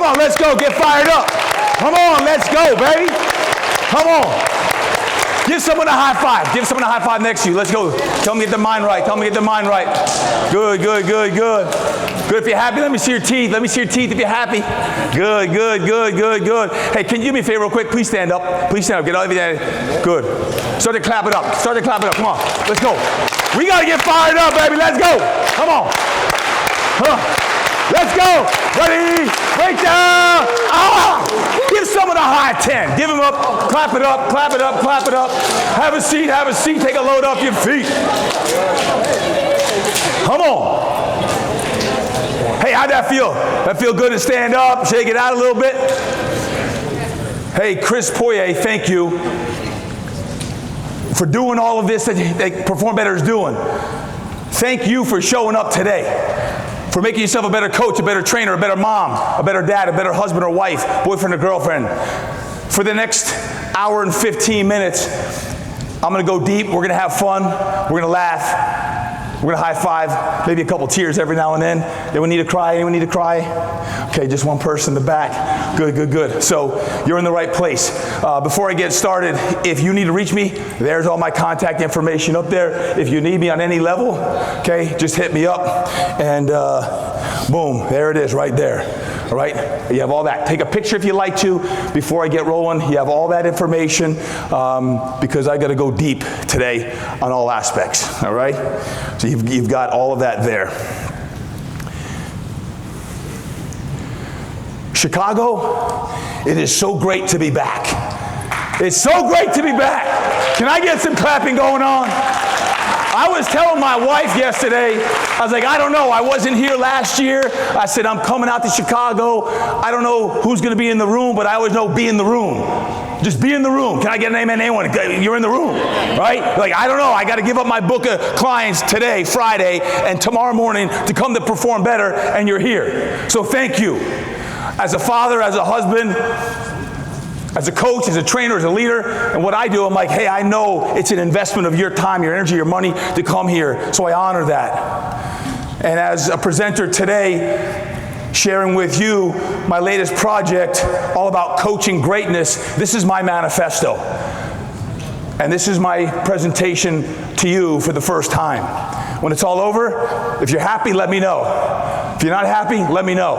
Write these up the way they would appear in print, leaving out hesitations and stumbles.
on, let's go. Get fired up. Come on, let's go, baby. Come on. Give someone a high five. Give someone a high five next to you. Let's go. Tell them to get their mind right. Tell them to get their mind right. Good, good, good, good. Good. If you're happy, let me see your teeth. Let me see your teeth if you're happy. Good, good, good, good, good. Hey, can you do me a favor real quick? Please stand up. Please stand up. Get all of you there. Good. Start to clap it up. Start to clap it up. Come on. Let's go. We got to get fired up, baby. Let's go. Come on. Let's go. Ready? Breakdown. Give someone a high 10. Give them up. Clap it up. Clap it up. Clap it up. Have a seat. Have a seat. Take a load off your feet. Come on. Hey, how'd that feel? That feel good to stand up, shake it out a little bit? Hey, Chris Poirier, thank you for doing all of this that Perform Better is doing. Thank you for showing up today, for making yourself a better coach, a better trainer, a better mom, a better dad, a better husband or wife, boyfriend or girlfriend. For the next hour and 15 minutes, I'm going to go deep. We're going to have fun. We're going to laugh. We're going to high five, maybe a couple tears every now and then. Anyone need to cry? Anyone need to cry? Okay, just one person in the back. Good, good, good. So you're in the right place. Before I get started, if you need to reach me, there's all my contact information up there. If you need me on any level, okay, just hit me up. And boom, there it is right there. All right, you have all that. Take a picture if you like to before I get rolling. You have all that information because I got to go deep today on all aspects. All right, so you've got all of that there. Chicago, it is so great to be back. It's so great to be back. Can I get some clapping going on? I was telling my wife yesterday, I was like, I don't know, I wasn't here last year. I said, I'm coming out to Chicago. I don't know who's going to be in the room, but I always know be in the room. Just be in the room. Can I get an amen? Anyone? You're in the room, right? Like, I don't know, I got to give up my book of clients today, Friday, and tomorrow morning to come to Perform Better, and you're here. So thank you. As a father, as a husband, as a coach, as a trainer, as a leader, and what I do, I'm like, hey, I know it's an investment of your time, your energy, your money to come here, so I honor that. And as a presenter today, sharing with you my latest project, all about coaching greatness, this is my manifesto. And this is my presentation to you for the first time. When it's all over, if you're happy, let me know. If you're not happy, let me know.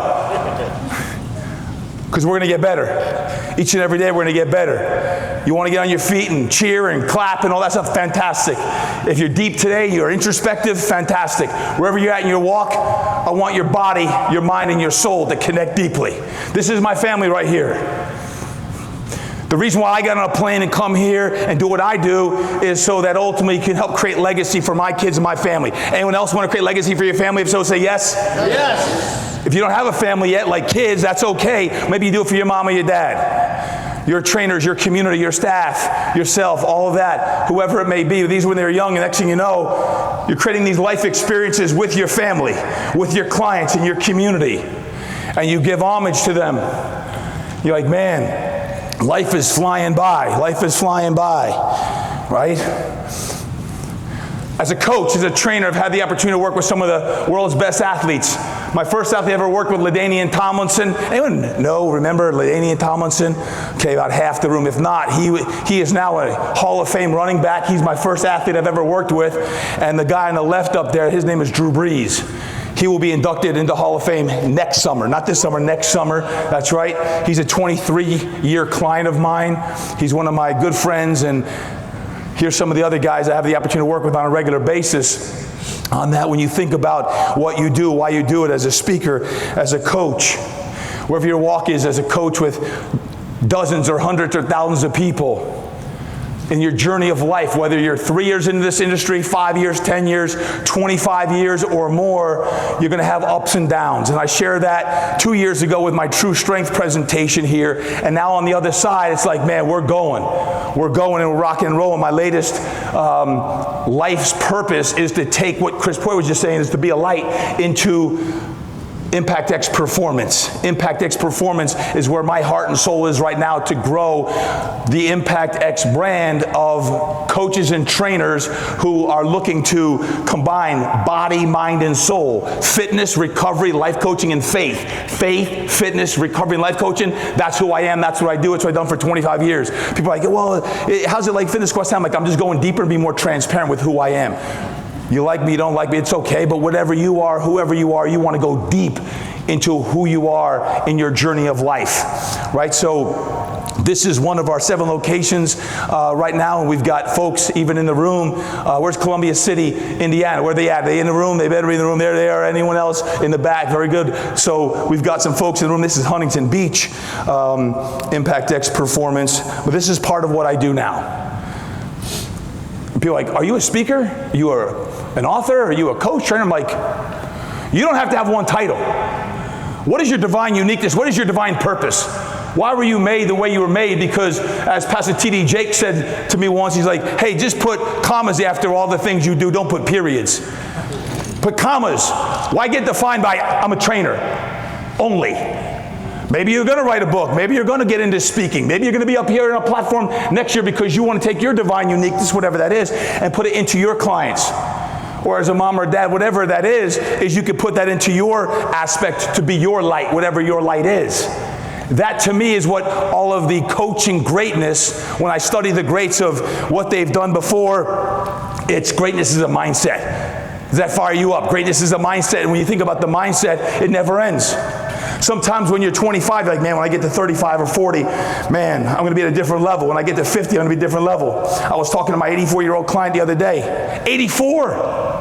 Because we're going to get better. Each and every day we're going to get better. You want to get on your feet and cheer and clap and all that stuff, fantastic. If you're deep today, you're introspective, fantastic. Wherever you're at in your walk, I want your body, your mind, and your soul to connect deeply. This is my family right here. The reason why I got on a plane and come here and do what I do is so that ultimately you can help create legacy for my kids and my family. Anyone else want to create legacy for your family? If so, say yes. Yes. If you don't have a family yet, like kids, that's okay. Maybe you do it for your mom or your dad. Your trainers, your community, your staff, yourself, all of that, whoever it may be. These when they're young, and next thing you know, you're creating these life experiences with your family, with your clients and your community. And you give homage to them. You're like, man, life is flying by. Life is flying by, right? As a coach, as a trainer, I've had the opportunity to work with some of the world's best athletes. My first athlete I ever worked with, LaDainian Tomlinson. Anyone know, remember LaDainian Tomlinson? Okay, about half the room. If not, he is now a Hall of Fame running back. He's my first athlete I've ever worked with. And the guy on the left up there, his name is Drew Brees. He will be inducted into Hall of Fame next summer. Not this summer, next summer. That's right. He's a 23-year client of mine. He's one of my good friends, and here's some of the other guys I have the opportunity to work with on a regular basis on that. When you think about what you do, why you do it as a speaker, as a coach, wherever your walk is as a coach with dozens or hundreds or thousands of people in your journey of life, whether you're 3 years into this industry, 5 years, 10 years, 25 years or more, you're going to have ups and downs. And I shared that 2 years ago with my True Strength presentation here. And now on the other side, it's like, man, we're going and we're rocking and rolling. My latest life's purpose is to take what Chris Poirier was just saying, is to be a light into Impact X Performance. Impact X Performance is where my heart and soul is right now, to grow the Impact X brand of coaches and trainers who are looking to combine body, mind, and soul. Fitness, recovery, life coaching, and faith. Faith, fitness, recovery, and life coaching. That's who I am. That's what I do. It's what I've done for 25 years. People are like, well, how's it like Fitness Quest? I'm like, I'm just going deeper and be more transparent with who I am. You like me, you don't like me, it's okay, but whatever you are, whoever you are, you want to go deep into who you are in your journey of life, right? So this is one of our 7 locations right now, and we've got folks even in the room. Where's Columbia City, Indiana? Where are they at? Are they in the room? They better be in the room. There they are. Anyone else in the back? Very good. So we've got some folks in the room. This is Huntington Beach, Impact X Performance, but this is part of what I do now. People are like, are you a speaker? Are you an author? Are you a coach, trainer? I'm like, you don't have to have one title. What is your divine uniqueness? What is your divine purpose? Why were you made the way you were made? Because as Pastor T.D. Jake said to me once, he's like, hey, just put commas after all the things you do. Don't put periods. Put commas. Why get defined by, I'm a trainer only? Maybe you're going to write a book. Maybe you're going to get into speaking. Maybe you're going to be up here on a platform next year because you want to take your divine uniqueness, whatever that is, and put it into your clients. Or as a mom or dad, whatever that is you could put that into your aspect to be your light, whatever your light is. That to me is what all of the coaching greatness, when I study the greats of what they've done before, it's greatness is a mindset. Does that fire you up? Greatness is a mindset, and when you think about the mindset, it never ends. Sometimes when you're 25, you're like, man, when I get to 35 or 40, man, I'm going to be at a different level. When I get to 50, I'm going to be a different level. I was talking to my 84-year-old client the other day. 84!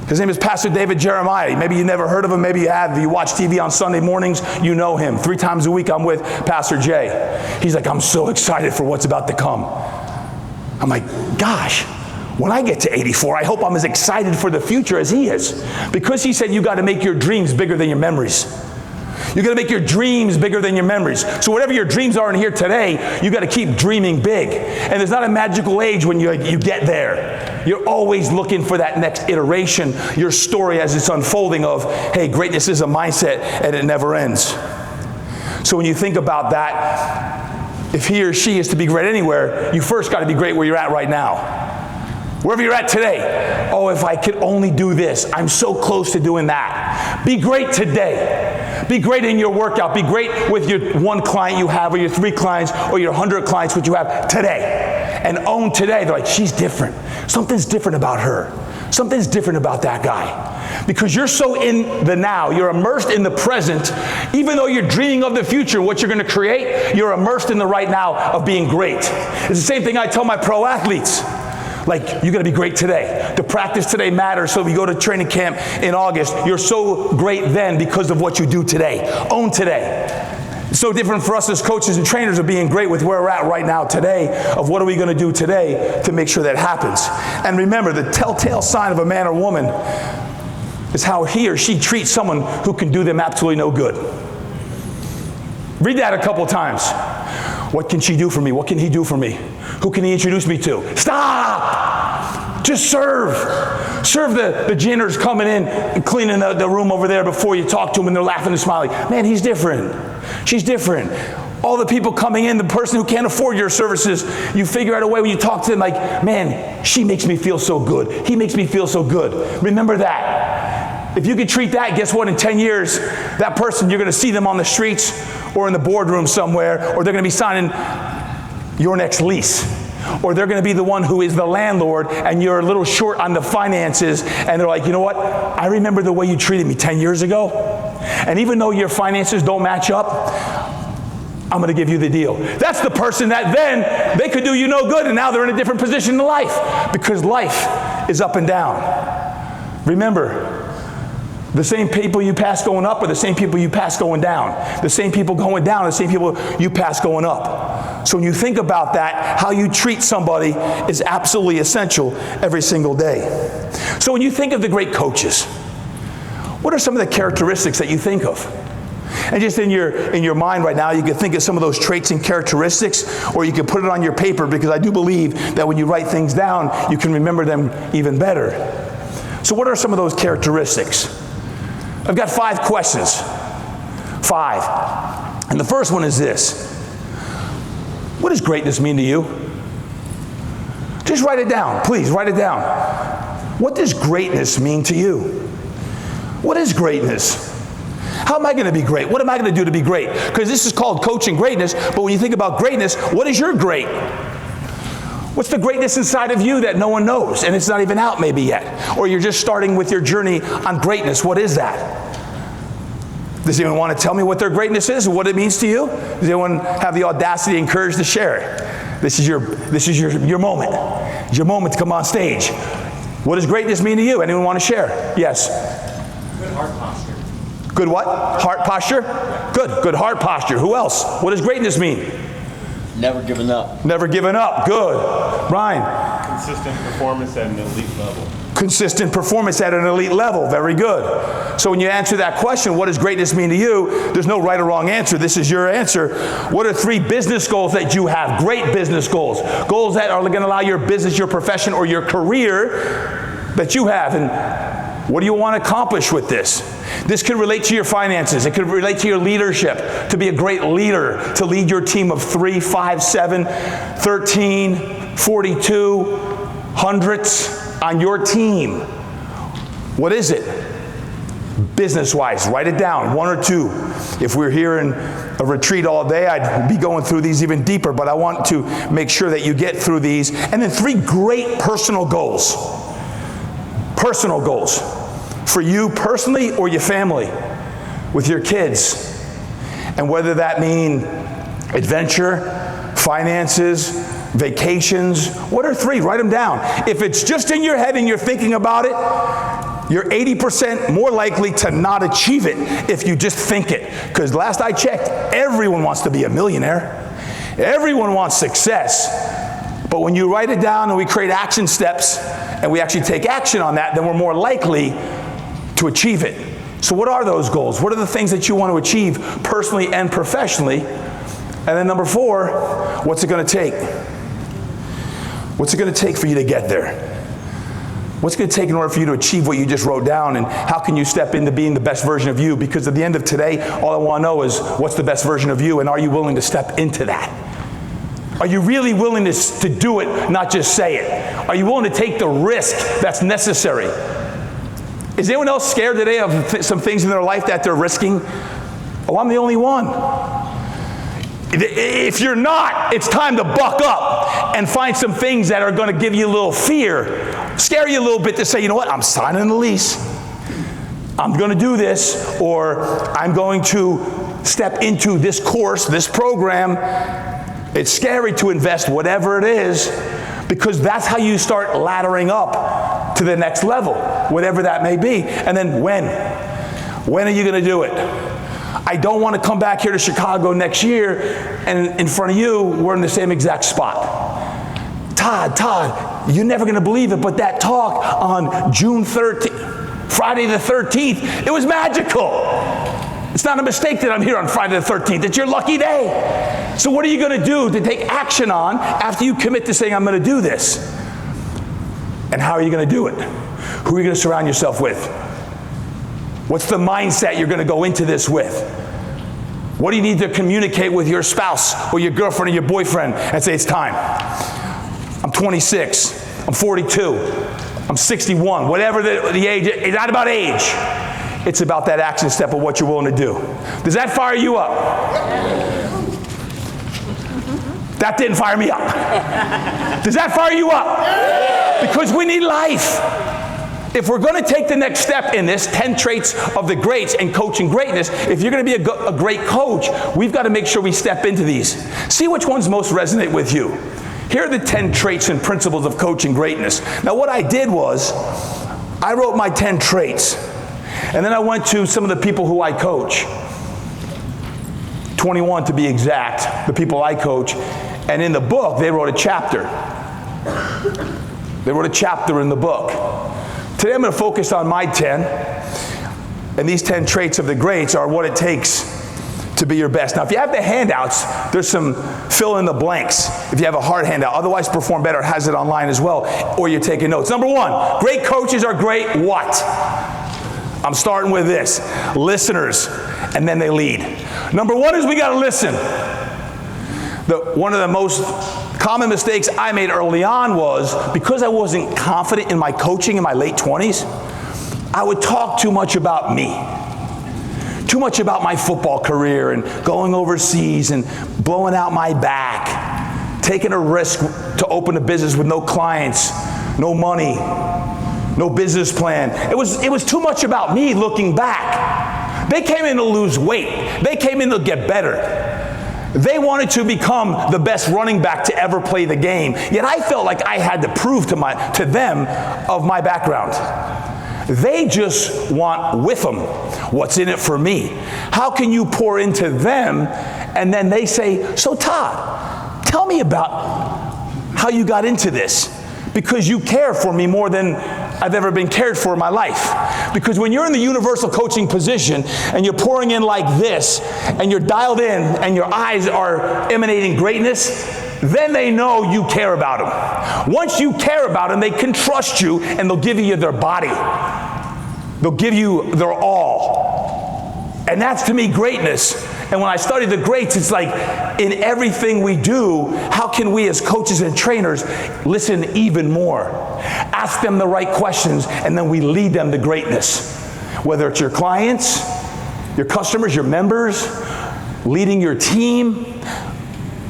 His name is Pastor David Jeremiah. Maybe you never heard of him. Maybe you have. If you watch TV on Sunday mornings, you know him. 3 times a week, I'm with Pastor Jay. He's like, I'm so excited for what's about to come. I'm like, gosh. When I get to 84, I hope I'm as excited for the future as he is. Because he said you got to make your dreams bigger than your memories. You got to make your dreams bigger than your memories. So whatever your dreams are in here today, you got to keep dreaming big. And there's not a magical age when you get there. You're always looking for that next iteration, your story as it's unfolding of, hey, greatness is a mindset and it never ends. So when you think about that, if he or she is to be great anywhere, you first got to be great where you're at right now. Wherever you're at today, oh, if I could only do this, I'm so close to doing that. Be great today. Be great in your workout. Be great with your 1 client you have, or your 3 clients, or your 100 clients, which you have today. And own today. They're like, she's different. Something's different about her. Something's different about that guy. Because you're so in the now, you're immersed in the present. Even though you're dreaming of the future, what you're going to create, you're immersed in the right now of being great. It's the same thing I tell my pro athletes. Like, you got to be great today. The practice today matters. So if you go to training camp in August, you're so great then because of what you do today. Own today. It's so different for us as coaches and trainers of being great with where we're at right now today, of what are we going to do today to make sure that happens. And remember, the telltale sign of a man or woman is how he or she treats someone who can do them absolutely no good. Read that a couple times. What can she do for me? What can he do for me? Who can he introduce me to? Stop! Just serve. Serve the janitors coming in and cleaning the room over there before you talk to them and they're laughing and smiling. Man, he's different. She's different. All the people coming in, the person who can't afford your services, you figure out a way when you talk to them like, man, she makes me feel so good. He makes me feel so good. Remember that. If you could treat that, guess what? In 10 years, that person, you're going to see them on the streets or in the boardroom somewhere, or they're going to be signing your next lease. Or they're going to be the one who is the landlord and you're a little short on the finances and they're like, you know what? I remember the way you treated me 10 years ago. And even though your finances don't match up, I'm going to give you the deal. That's the person that then they could do you no good and now they're in a different position in life because life is up and down. Remember, the same people you pass going up are the same people you pass going down. The same people going down are the same people you pass going up. So when you think about that, how you treat somebody is absolutely essential every single day. So when you think of the great coaches, what are some of the characteristics that you think of? And just in your mind right now, you can think of some of those traits and characteristics, or you can put it on your paper, because I do believe that when you write things down, you can remember them even better. So what are some of those characteristics? I've got 5 questions. 5. And the first one is this. What does greatness mean to you? Just write it down. Please, write it down. What does greatness mean to you? What is greatness? How am I going to be great? What am I going to do to be great? Because this is called coaching greatness, but when you think about greatness, what is your great? What's the greatness inside of you that no one knows, and it's not even out maybe yet? Or you're just starting with your journey on greatness. What is that? Does anyone want to tell me what their greatness is or what it means to you? Does anyone have the audacity and courage to share it? This is your moment. It's your moment to come on stage. What does greatness mean to you? Anyone want to share? Yes. Good heart posture. Good what? Heart posture? Good. Good heart posture. Who else? What does greatness mean? Never giving up. Never giving up. Good. Ryan. Consistent performance at an elite level. Consistent performance at an elite level. Very good. So when you answer that question, what does greatness mean to you? There's no right or wrong answer. This is your answer. What are 3 business goals that you have? Great business goals. Goals that are going to allow your business, your profession, or your career that you have. And what do you want to accomplish with this? This could relate to your finances. It could relate to your leadership, to be a great leader, to lead your team of 3, 5, 7, 13, 42, hundreds on your team. What is it? Business-wise, write it down, 1 or 2. If we're here in a retreat all day, I'd be going through these even deeper, but I want to make sure that you get through these. And then 3 great personal goals. Personal goals. For you personally or your family, with your kids. And whether that mean adventure, finances, vacations, what are 3? Write them down. If it's just in your head and you're thinking about it, you're 80% more likely to not achieve it if you just think it. Because last I checked, everyone wants to be a millionaire. Everyone wants success. But when you write it down and we create action steps and we actually take action on that, then we're more likely to achieve it. So what are those goals? What are the things that you want to achieve personally and professionally? And then number 4, what's it going to take? What's it going to take for you to get there? What's it going to take in order for you to achieve what you just wrote down? And how can you step into being the best version of you? Because at the end of today, all I want to know is what's the best version of you, and are you willing to step into that? Are you really willing to do it, not just say it? Are you willing to take the risk that's necessary? Is anyone else scared today of some things in their life that they're risking? Oh, I'm the only one. If you're not, it's time to buck up and find some things that are going to give you a little fear, scare you a little bit to say, you know what, I'm signing the lease. I'm going to do this, or I'm going to step into this course, this program. It's scary to invest whatever it is, because that's how you start laddering up to the next level, whatever that may be. And then when? When are you going to do it? I don't want to come back here to Chicago next year and in front of you, we're in the same exact spot. Todd, you're never going to believe it, but that talk on June 13th, Friday the 13th, it was magical. It's not a mistake that I'm here on Friday the 13th. It's your lucky day. So what are you going to do to take action on after you commit to saying, I'm going to do this? And how are you going to do it? Who are you going to surround yourself with? What's the mindset you're going to go into this with? What do you need to communicate with your spouse or your girlfriend or your boyfriend and say, it's time. I'm 26. I'm 42. I'm 61. Whatever the age, it's not about age. It's about that action step of what you're willing to do. Does that fire you up? That didn't fire me up. Does that fire you up? Because we need life. If we're going to take the next step in this, 10 traits of the greats and coaching greatness, if you're going to be a great coach, we've got to make sure we step into these. See which ones most resonate with you. Here are the 10 traits and principles of coaching greatness. Now what I did was, I wrote my 10 traits, and then I went to some of the people who I coach. 21 to be exact, the people I coach. And in the book, they wrote a chapter. They wrote a chapter in the book. Today I'm going to focus on my 10. And these 10 traits of the greats are what it takes to be your best. Now, if you have the handouts, there's some fill in the blanks. If you have a hard handout, Otherwise Perform Better has it online as well, or you're taking notes. Number 1, great coaches are great what? I'm starting with this. Listeners, and then they lead. Number one is we got to listen. One of the most common mistakes I made early on was, because I wasn't confident in my coaching in my late 20s, I would talk too much about me. Too much about my football career and going overseas and blowing out my back, taking a risk to open a business with no clients, no money, no business plan. It was too much about me looking back. They came in to lose weight. They came in to get better. They wanted to become the best running back to ever play the game. Yet I felt like I had to prove to them of my background. They just want with them what's in it for me. How can you pour into them and then they say, so Todd, tell me about how you got into this, because you care for me more than I've ever been cared for in my life. Because when you're in the universal coaching position and you're pouring in like this and you're dialed in and your eyes are emanating greatness, then they know you care about them. Once you care about them, they can trust you and they'll give you their body. They'll give you their all. And that's, to me, greatness. And when I study the greats, it's like in everything we do, how can we as coaches and trainers listen even more? Ask them the right questions, and then we lead them to greatness. Whether it's your clients, your customers, your members, leading your team,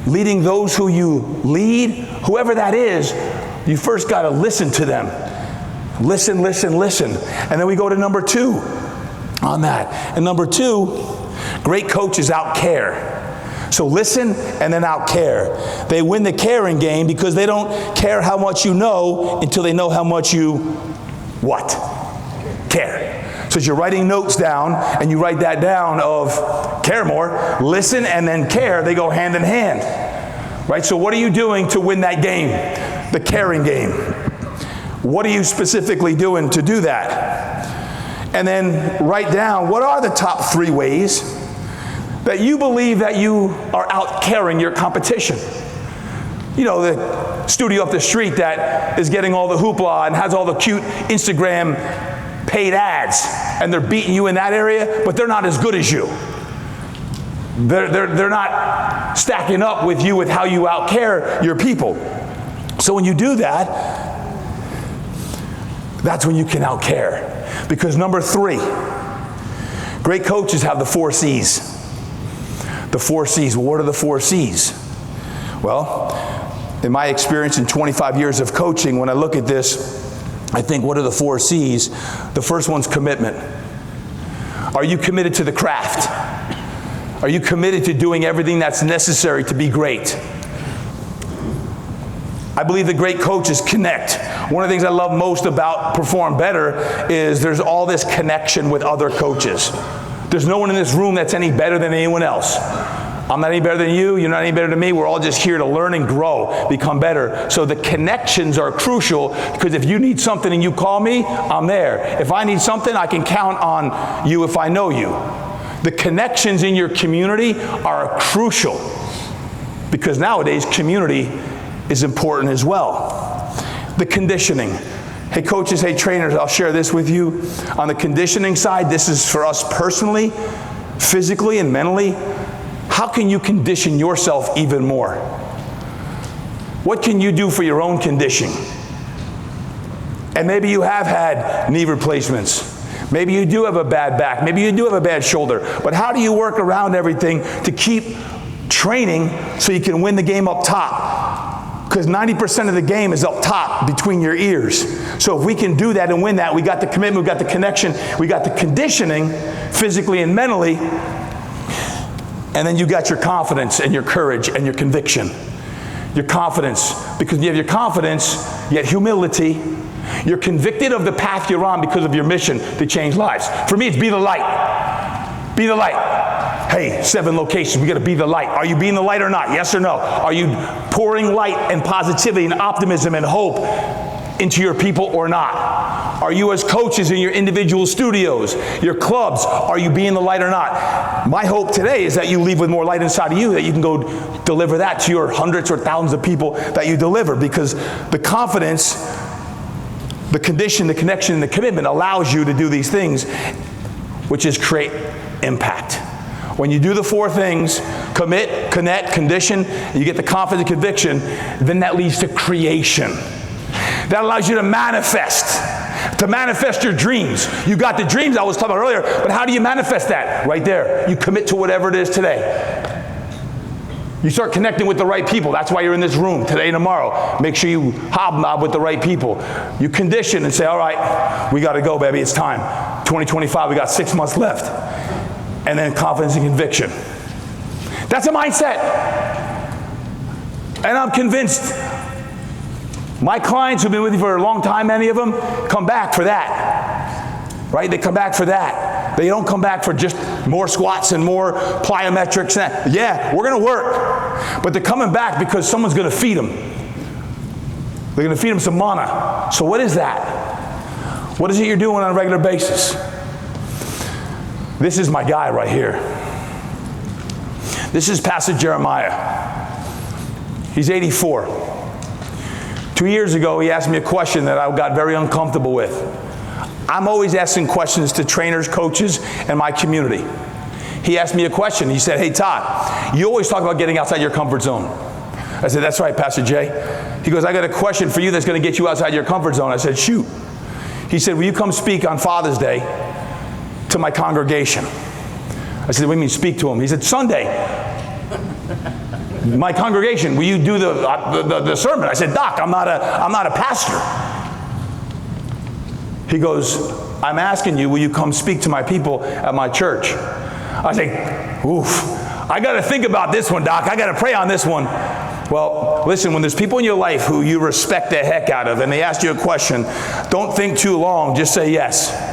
leading those who you lead, whoever that is, you first got to listen to them. Listen, listen, listen. And then we go to number 2 on that. And number 2, great coaches out-care. So listen and then out-care. They win the caring game because they don't care how much you know until they know how much you what? Care. So as you're writing notes down and you write that down of care more, listen and then care, they go hand in hand. Right? So what are you doing to win that game? The caring game. What are you specifically doing to do that? And then write down, what are the top 3 ways that you believe that you are out caring your competition? You know, the studio up the street that is getting all the hoopla and has all the cute Instagram paid ads, and they're beating you in that area, but they're not as good as you. They're not stacking up with you with how you out care your people. So when you do that, that's when you can out care. Because number 3, great coaches have the 4 C's. The 4 C's. Well, what are the 4 C's? Well, in my experience in 25 years of coaching, when I look at this, I think, what are the 4 C's? The first one's commitment. Are you committed to the craft? Are you committed to doing everything that's necessary to be great? I believe the great coaches connect. One of the things I love most about Perform Better is there's all this connection with other coaches. There's no one in this room that's any better than anyone else. I'm not any better than you, you're not any better than me. We're all just here to learn and grow, become better. So the connections are crucial, because if you need something and you call me, I'm there. If I need something, I can count on you if I know you. The connections in your community are crucial, because nowadays community is important as well. The conditioning. Hey coaches, hey trainers, I'll share this with you. On the conditioning side, this is for us personally, physically and mentally. How can you condition yourself even more? What can you do for your own conditioning? And maybe you have had knee replacements. Maybe you do have a bad back. Maybe you do have a bad shoulder. But how do you work around everything to keep training so you can win the game up top? Because 90% of the game is up top between your ears. So if we can do that and win that, we got the commitment, we got the connection, we got the conditioning, physically and mentally, and then you got your confidence and your courage and your conviction. Your confidence, because you have your confidence, yet humility. You're convicted of the path you're on because of your mission to change lives. For me, it's be the light. Be the light. Hey, 7 locations, we got to be the light. Are you being the light or not? Yes or no? Are you pouring light and positivity and optimism and hope into your people or not? Are you, as coaches in your individual studios, your clubs, are you being the light or not? My hope today is that you leave with more light inside of you, that you can go deliver that to your hundreds or thousands of people that you deliver, because the confidence the condition, the connection, and the commitment allows you to do these things, which is create impact. When you do the 4 things, commit, connect, condition, and you get the confidence and conviction, then that leads to creation. That allows you to manifest your dreams. You got the dreams I was talking about earlier, but how do you manifest that? Right there. You commit to whatever it is today. You start connecting with the right people. That's why you're in this room today and tomorrow. Make sure you hobnob with the right people. You condition and say, all right, we got to go, baby. It's time. 2025, we got 6 months left. And then confidence and conviction. That's a mindset. And I'm convinced my clients who've been with me for a long time, many of them, come back for that. Right? They come back for that. They don't come back for just more squats and more plyometrics. Yeah, we're going to work. But they're coming back because someone's going to feed them. They're going to feed them some manna. So what is that? What is it you're doing on a regular basis? This is my guy right here. This is Pastor Jeremiah. He's 84. 2 years ago, he asked me a question that I got very uncomfortable with. I'm always asking questions to trainers, coaches, and my community. He asked me a question. He said, hey, Todd, you always talk about getting outside your comfort zone. I said, that's right, Pastor Jay. He goes, I got a question for you that's going to get you outside your comfort zone. I said, shoot. He said, will you come speak on Father's Day to my congregation? I said, what do you mean speak to him? He said, Sunday. My congregation, will you do the sermon? I said, Doc, I'm not a pastor. He goes, I'm asking you, will you come speak to my people at my church? I say, oof, I got to think about this one, Doc. I got to pray on this one. Well, listen, when there's people in your life who you respect the heck out of and they ask you a question, don't think too long, just say yes.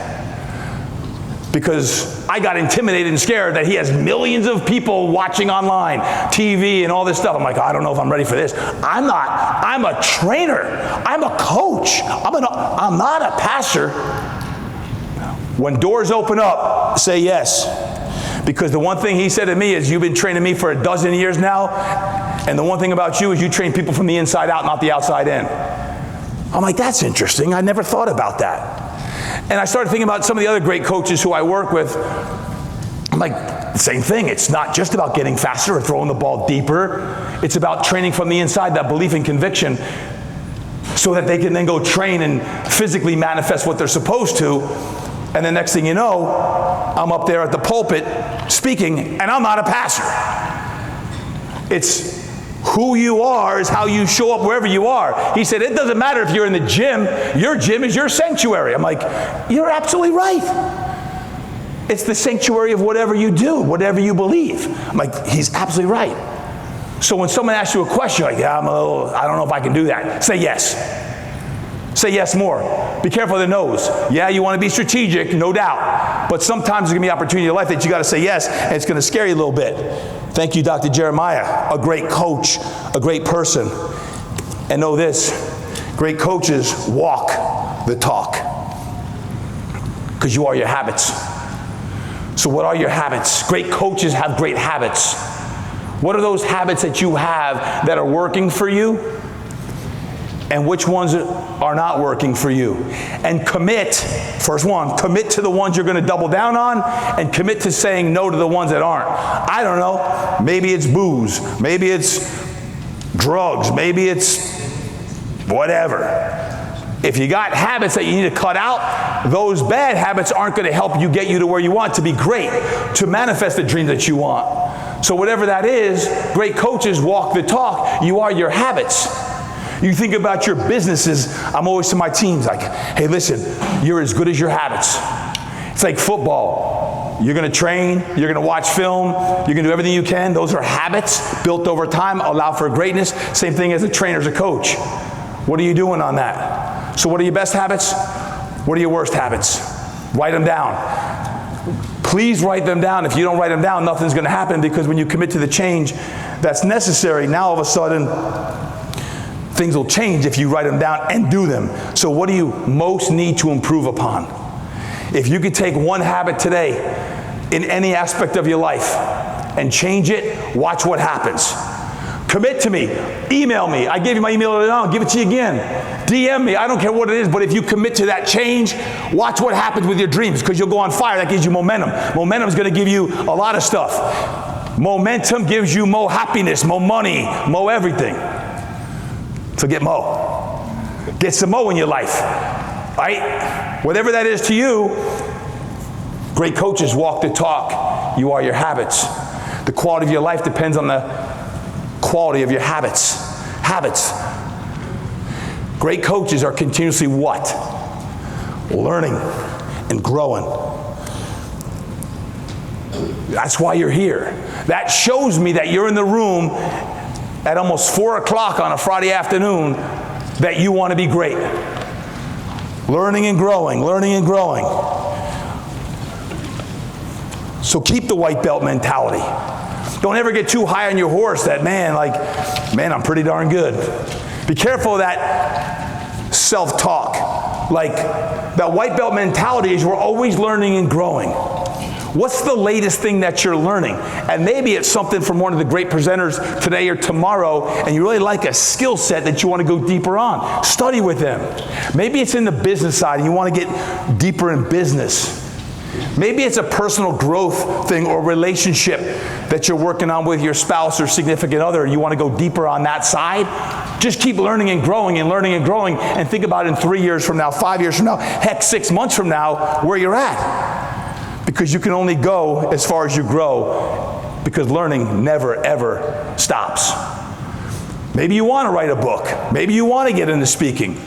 Because I got intimidated and scared that he has millions of people watching online, TV and all this stuff. I'm like, I don't know if I'm ready for this. I'm not. I'm a trainer. I'm a coach. I'm not a pastor. When doors open up, say yes. Because the one thing he said to me is, you've been training me for 12 years now, and the one thing about you is you train people from the inside out, not the outside in. I'm like, that's interesting. I never thought about that. And I started thinking about some of the other great coaches who I work with. I'm like, same thing. It's not just about getting faster or throwing the ball deeper. It's about training from the inside, that belief and conviction, so that they can then go train and physically manifest what they're supposed to. And the next thing you know, I'm up there at the pulpit speaking, and I'm not a pastor. It's who you are is how you show up wherever you are. He said, it doesn't matter if you're in the gym. Your gym is your sanctuary. I'm like, you're absolutely right. It's the sanctuary of whatever you do, whatever you believe. I'm like, he's absolutely right. So when someone asks you a question, you're like, yeah, I don't know if I can do that. Say yes. Say yes more. Be careful of the no's. Yeah, you want to be strategic, no doubt. But sometimes there's going to be opportunity in your life that you got to say yes, and it's going to scare you a little bit. Thank you, Dr. Jeremiah, a great coach, a great person. And know this, great coaches walk the talk. Because you are your habits. So what are your habits? Great coaches have great habits. What are those habits that you have that are working for you? And which ones are not working for you? And commit, first one, commit to the ones you're going to double down on, and commit to saying no to the ones that aren't. I don't know, maybe it's booze, maybe it's drugs, maybe it's whatever. If you got habits that you need to cut out, those bad habits aren't going to help you get you to where you want to be great, to manifest the dream that you want. So whatever that is, great coaches walk the talk. You are your habits. You think about your businesses. I'm always to my teams like, hey, listen, you're as good as your habits. It's like football. You're going to train. You're going to watch film. You're going to do everything you can. Those are habits built over time, allow for greatness. Same thing as a trainer, as a coach. What are you doing on that? So what are your best habits? What are your worst habits? Write them down. Please write them down. If you don't write them down, nothing's going to happen, because when you commit to the change that's necessary, now all of a sudden, things will change if you write them down and do them. So what do you most need to improve upon? If you could take one habit today in any aspect of your life and change it, watch what happens. Commit to me. Email me. I gave you my email earlier on. I'll give it to you again. DM me. I don't care what it is, but if you commit to that change, watch what happens with your dreams, because you'll go on fire. That gives you momentum. Momentum is going to give you a lot of stuff. Momentum gives you more happiness, more money, more everything. So get mo. Get some mo in your life. Right? Whatever that is to you, great coaches walk the talk. You are your habits. The quality of your life depends on the quality of your habits. Habits. Great coaches are continuously what? Learning and growing. That's why you're here. That shows me that you're in the room at almost 4 o'clock on a Friday afternoon, that you want to be great. Learning and growing, learning and growing. So keep the white belt mentality. Don't ever get too high on your horse that, man, I'm pretty darn good. Be careful of that self-talk. Like, that white belt mentality is we're always learning and growing. What's the latest thing that you're learning? And maybe it's something from one of the great presenters today or tomorrow, and you really like a skill set that you want to go deeper on. Study with them. Maybe it's in the business side and you want to get deeper in business. Maybe it's a personal growth thing or relationship that you're working on with your spouse or significant other. You want to go deeper on that side. Just keep learning and growing and learning and growing, and think about in 3 years from now, 5 years from now, heck, 6 months from now, where you're at. Because you can only go as far as you grow, because learning never, ever stops. Maybe you want to write a book. Maybe you want to get into speaking.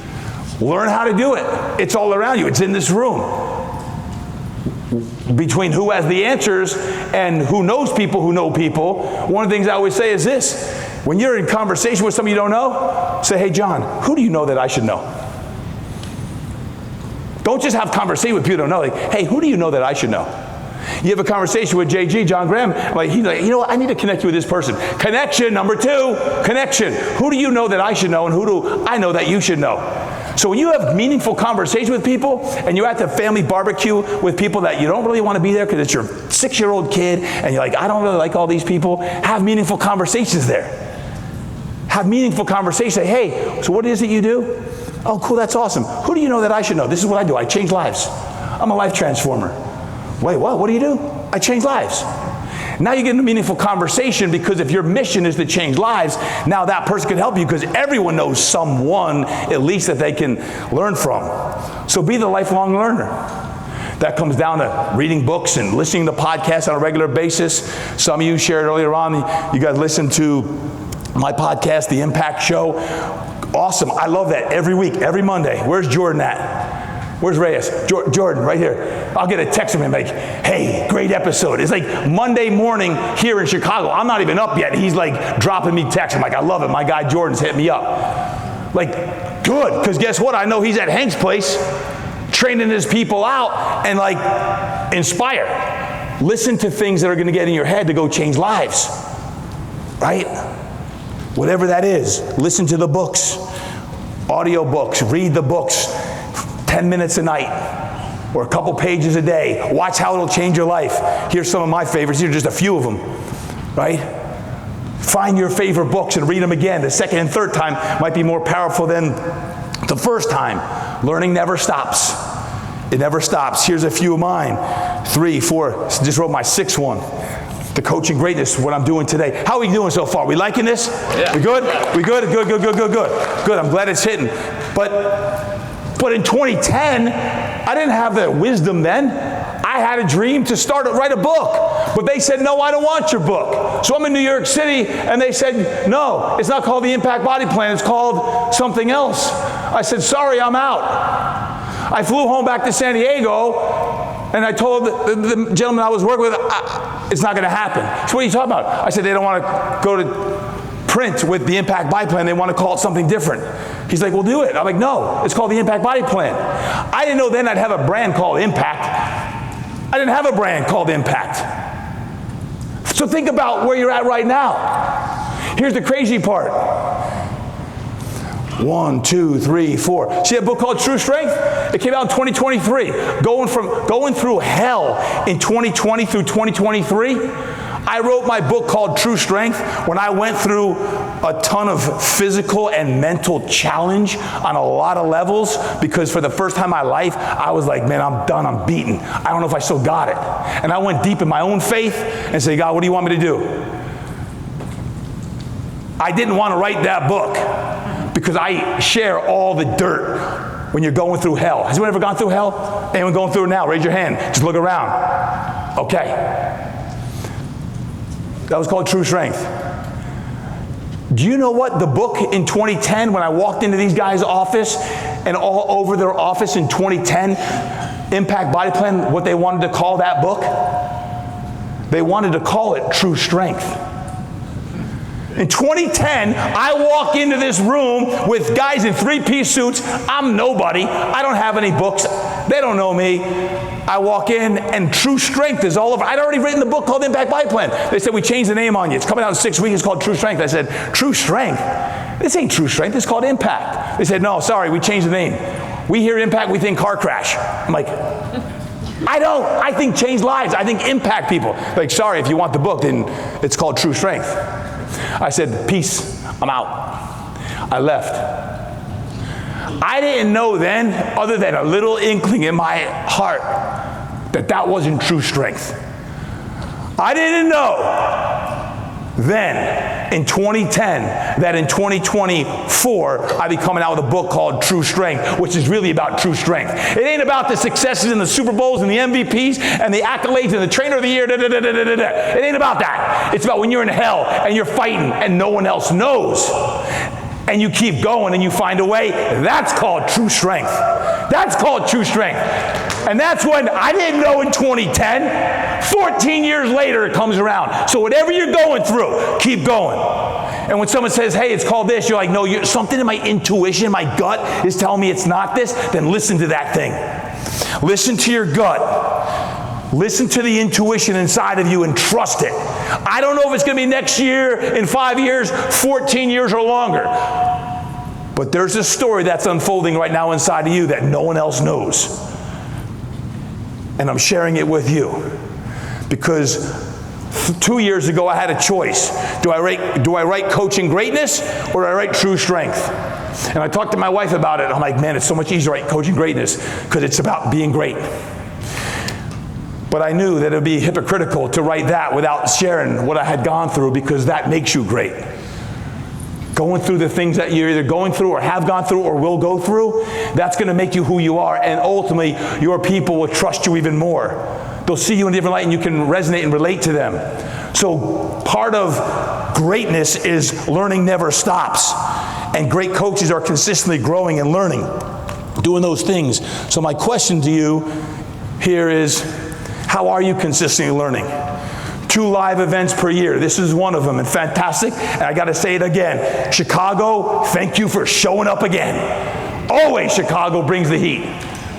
Learn how to do it. It's all around you. It's in this room. Between who has the answers and who knows people who know people, one of the things I always say is this. When you're in conversation with somebody you don't know, say, hey, John, who do you know that I should know? Don't just have conversation with people you don't know. Like, hey, who do you know that I should know? You have a conversation with JG, John Graham, he's like, you know what, I need to connect you with this person. Connection, number 2, connection. Who do you know that I should know, and who do I know that you should know? So when you have meaningful conversation with people, and you're at the family barbecue with people that you don't really want to be there because it's your 6-year-old kid, and you're like, I don't really like all these people, have meaningful conversations there. Have meaningful conversations. Say, hey, so what is it you do? Oh, cool, that's awesome. Who do you know that I should know? This is what I do. I change lives. I'm a life transformer. Wait, what? What do you do? I change lives. Now you get into a meaningful conversation, because if your mission is to change lives, now that person can help you, because everyone knows someone at least that they can learn from. So be the lifelong learner. That comes down to reading books and listening to podcasts on a regular basis. Some of you shared earlier on, you guys listen to my podcast, The Impact Show. Awesome. I love that every week, every Monday. Where's Jordan at? Where's Reyes? Jordan, right here. I'll get a text from him like, hey, great episode. It's like Monday morning here in Chicago. I'm not even up yet. He's like dropping me texts. I'm like, I love it. My guy Jordan's hit me up. Like, good, because guess what? I know he's at Hank's place training his people out, and like, inspire. Listen to things that are going to get in your head to go change lives. Right? Whatever that is. Listen to the books. Audio books. Read the books. 10 minutes a night, or a couple pages a day. Watch how it'll change your life. Here's some of my favorites. Here are just a few of them, right? Find your favorite books and read them again. The second and third time might be more powerful than the first time. Learning never stops. It never stops. Here's a few of mine. 3, 4, just wrote my 6th one. The coaching greatness, what I'm doing today. How are we doing so far? We liking this? Yeah. We good? We good? Good. Good, I'm glad it's hitting. But in 2010, I didn't have the wisdom then. I had a dream to write a book. But they said, no, I don't want your book. So I'm in New York City, and they said, no, it's not called the Impact Body Plan. It's called something else. I said, sorry, I'm out. I flew home back to San Diego, and I told the gentleman I was working with, it's not going to happen. So what are you talking about? I said, they don't want to go to print with the Impact Body Plan. They want to call it something different. He's like, well, do it. I'm like, no, it's called the Impact Body Plan. I didn't know then I'd have a brand called Impact. I didn't have a brand called Impact. So think about where you're at right now. Here's the crazy part. 1, 2, 3, 4. See a book called True Strength? It came out in 2023. Going through hell in 2020 through 2023. I wrote my book called True Strength when I went through a ton of physical and mental challenge on a lot of levels, because for the first time in my life, I was like, man, I'm done, I'm beaten. I don't know if I still got it. And I went deep in my own faith and said, God, what do you want me to do? I didn't want to write that book because I share all the dirt when you're going through hell. Has anyone ever gone through hell? Anyone going through it now? Raise your hand. Just look around. Okay. That was called True Strength. Do you know what? The book in 2010, when I walked into these guys' office and all over their office in 2010, Impact Body Plan, what they wanted to call that book? They wanted to call it True Strength. In 2010, I walk into this room with guys in three-piece suits. I'm nobody. I don't have any books. They don't know me. I walk in, and True Strength is all over. I'd already written the book called Impact Body Plan. They said, we changed the name on you. It's coming out in 6 weeks. It's called True Strength. I said, True Strength? This ain't True Strength. It's called Impact. They said, no, sorry, we changed the name. We hear Impact, we think car crash. I'm like, I don't. I think change lives. I think impact people. Like, sorry, if you want the book, then it's called True Strength. I said, peace, I'm out. I left. I didn't know then, other than a little inkling in my heart, that that wasn't true strength. I didn't know then, in 2010, that in 2024, I'd be coming out with a book called True Strength, which is really about true strength. It ain't about the successes in the Super Bowls and the MVPs and the accolades and the Trainer of the Year. It ain't about that. It's about when you're in hell and you're fighting and no one else knows. And you keep going and you find a way. That's called true strength. That's called true strength. And that's when I didn't know in 2010. 14 years later, it comes around. So whatever you're going through, keep going. And when someone says, hey, it's called this, you're like, no, something in my intuition, my gut is telling me it's not this, then listen to that thing. Listen to your gut. Listen to the intuition inside of you and trust it. I don't know if it's going to be next year, in 5 years, 14 years or longer. But there's a story that's unfolding right now inside of you that no one else knows. And I'm sharing it with you. Because 2 years ago, I had a choice. Do I write Coaching Greatness or do I write True Strength? And I talked to my wife about it. I'm like, man, it's so much easier to write Coaching Greatness because it's about being great. But I knew that it would be hypocritical to write that without sharing what I had gone through, because that makes you great. Going through the things that you're either going through or have gone through or will go through, that's going to make you who you are. And ultimately, your people will trust you even more. They'll see you in a different light and you can resonate and relate to them. So part of greatness is learning never stops. And great coaches are consistently growing and learning, doing those things. So my question to you here is, how are you consistently learning? 2 live events per year. This is one of them, and fantastic. And I got to say it again. Chicago, thank you for showing up again. Always Chicago brings the heat.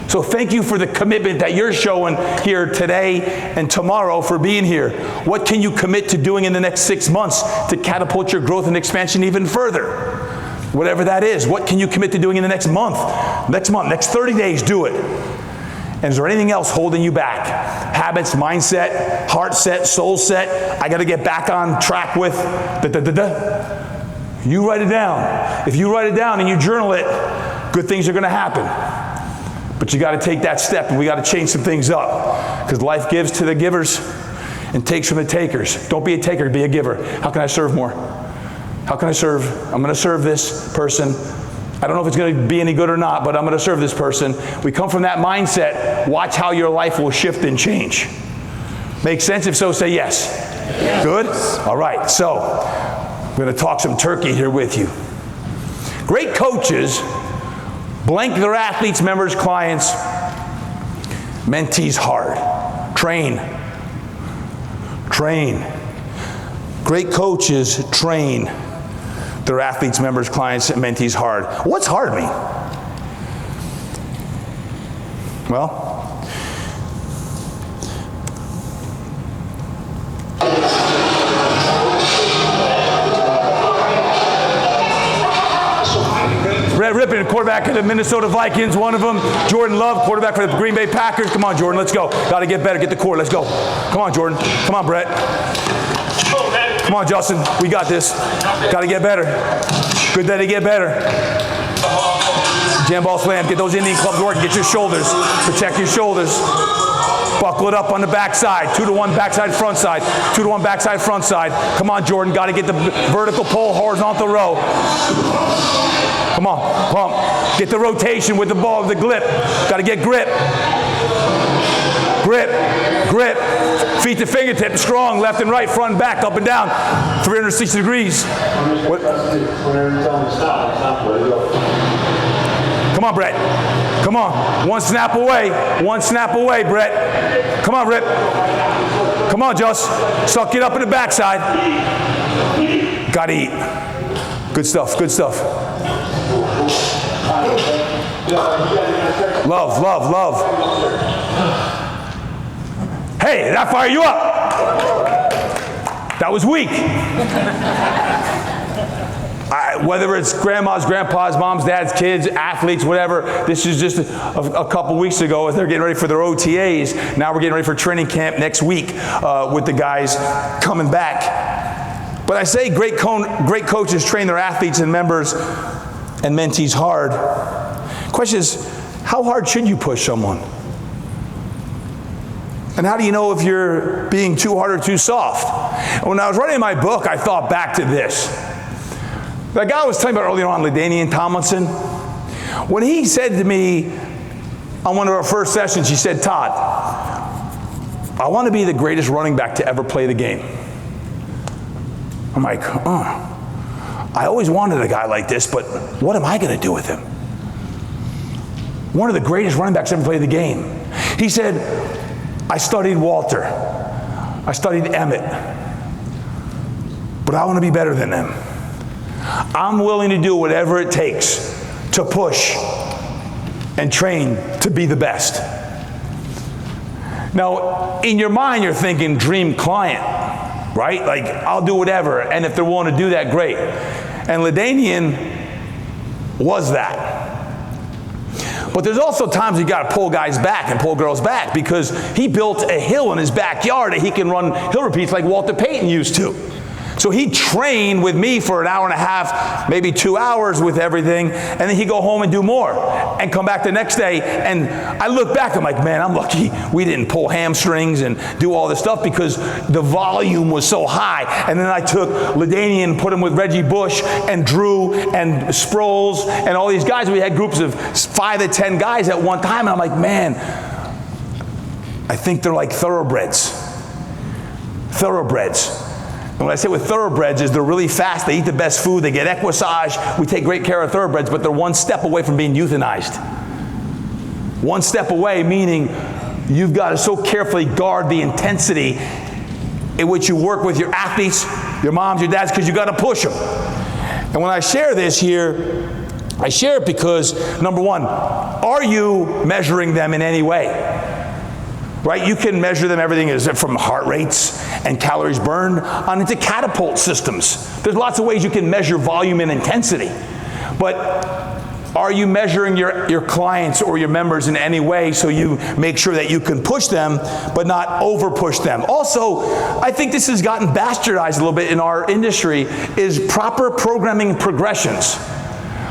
So thank you for the commitment that you're showing here today and tomorrow for being here. What can you commit to doing in the next 6 months to catapult your growth and expansion even further? Whatever that is. What can you commit to doing in the next month? Next 30 days, do it. And is there anything else holding you back? Habits, mindset, heart set, soul set. I got to get back on track with You write it down. If you write it down and you journal it, good things are going to happen. But you got to take that step, and we got to change some things up. Because life gives to the givers and takes from the takers. Don't be a taker, be a giver. How can I serve more? How can I serve? I'm going to serve this person. I don't know if it's going to be any good or not, but I'm going to serve this person. We come from that mindset. Watch how your life will shift and change. Make sense? If so, say yes. Yes. Good? All right. So, I'm going to talk some turkey here with you. Great coaches blank their athletes, members, clients, mentees hard. Train. Great coaches train their athletes, members, clients, and mentees hard. What's hard mean? Well, Brett Rippon, quarterback of the Minnesota Vikings, one of them. Jordan Love, quarterback for the Green Bay Packers. Come on, Jordan, let's go. Got to get better, get the core, let's go. Come on, Jordan. Come on, Brett. Come on, Justin. We got this. Got to get better. Good day to get better. Jam ball slam. Get those Indian clubs working. Get your shoulders. Protect your shoulders. Buckle it up on the backside. 2-to-1 backside, front side. 2-to-1 backside, front side. Come on, Jordan. Got to get the vertical pull, horizontal row. Come on, pump. Get the rotation with the ball, the grip. Got to get grip. Grip, grip. Feet to fingertips, strong, left and right, front and back, up and down. 360 degrees. What? Come on, Brett. Come on. One snap away. One snap away, Brett. Come on, Rip. Come on, Just. Suck it up in the backside. Gotta eat. Good stuff, good stuff. Love, love, love. Hey, did that fire you up? That was weak. Whether it's grandmas, grandpas, moms, dads, kids, athletes, whatever, this is just a couple weeks ago as they're getting ready for their OTAs. Now we're getting ready for training camp next week with the guys coming back. But I say great coaches train their athletes and members and mentees hard. Question is, how hard should you push someone? And how do you know if you're being too hard or too soft? And when I was writing my book, I thought back to this. That guy I was talking about earlier on, LaDainian Tomlinson, when he said to me on one of our first sessions, he said, Todd, I want to be the greatest running back to ever play the game. I'm like, I always wanted a guy like this, but what am I going to do with him? One of the greatest running backs to ever play the game. He said, I studied Walter. I studied Emmett. But I want to be better than them. I'm willing to do whatever it takes to push and train to be the best. Now, in your mind, you're thinking dream client, right? Like, I'll do whatever, and if they're willing to do that, great. And LaDainian was that. But there's also times you got to pull guys back and pull girls back because he built a hill in his backyard that he can run hill repeats like Walter Payton used to. So he trained with me for an hour and a half, maybe 2 hours with everything, and then he'd go home and do more and come back the next day. And I look back, I'm like, man, I'm lucky we didn't pull hamstrings and do all this stuff because the volume was so high. And then I took LaDainian, put him with Reggie Bush and Drew and Sproles and all these guys. We had groups of 5 to 10 guys at one time, and I'm like, man, I think they're like thoroughbreds. Thoroughbreds. And what I say with thoroughbreds is they're really fast, they eat the best food, they get equissage, we take great care of thoroughbreds, but they're one step away from being euthanized. One step away, meaning you've got to so carefully guard the intensity in which you work with your athletes, your moms, your dads, because you've got to push them. And when I share this here, I share it because, number one, are you measuring them in any way? Right? You can measure them, everything is from heart rates and calories burned on into catapult systems. There's lots of ways you can measure volume and intensity. But are you measuring your clients or your members in any way so you make sure that you can push them but not over push them? Also, I think this has gotten bastardized a little bit in our industry is proper programming and progressions.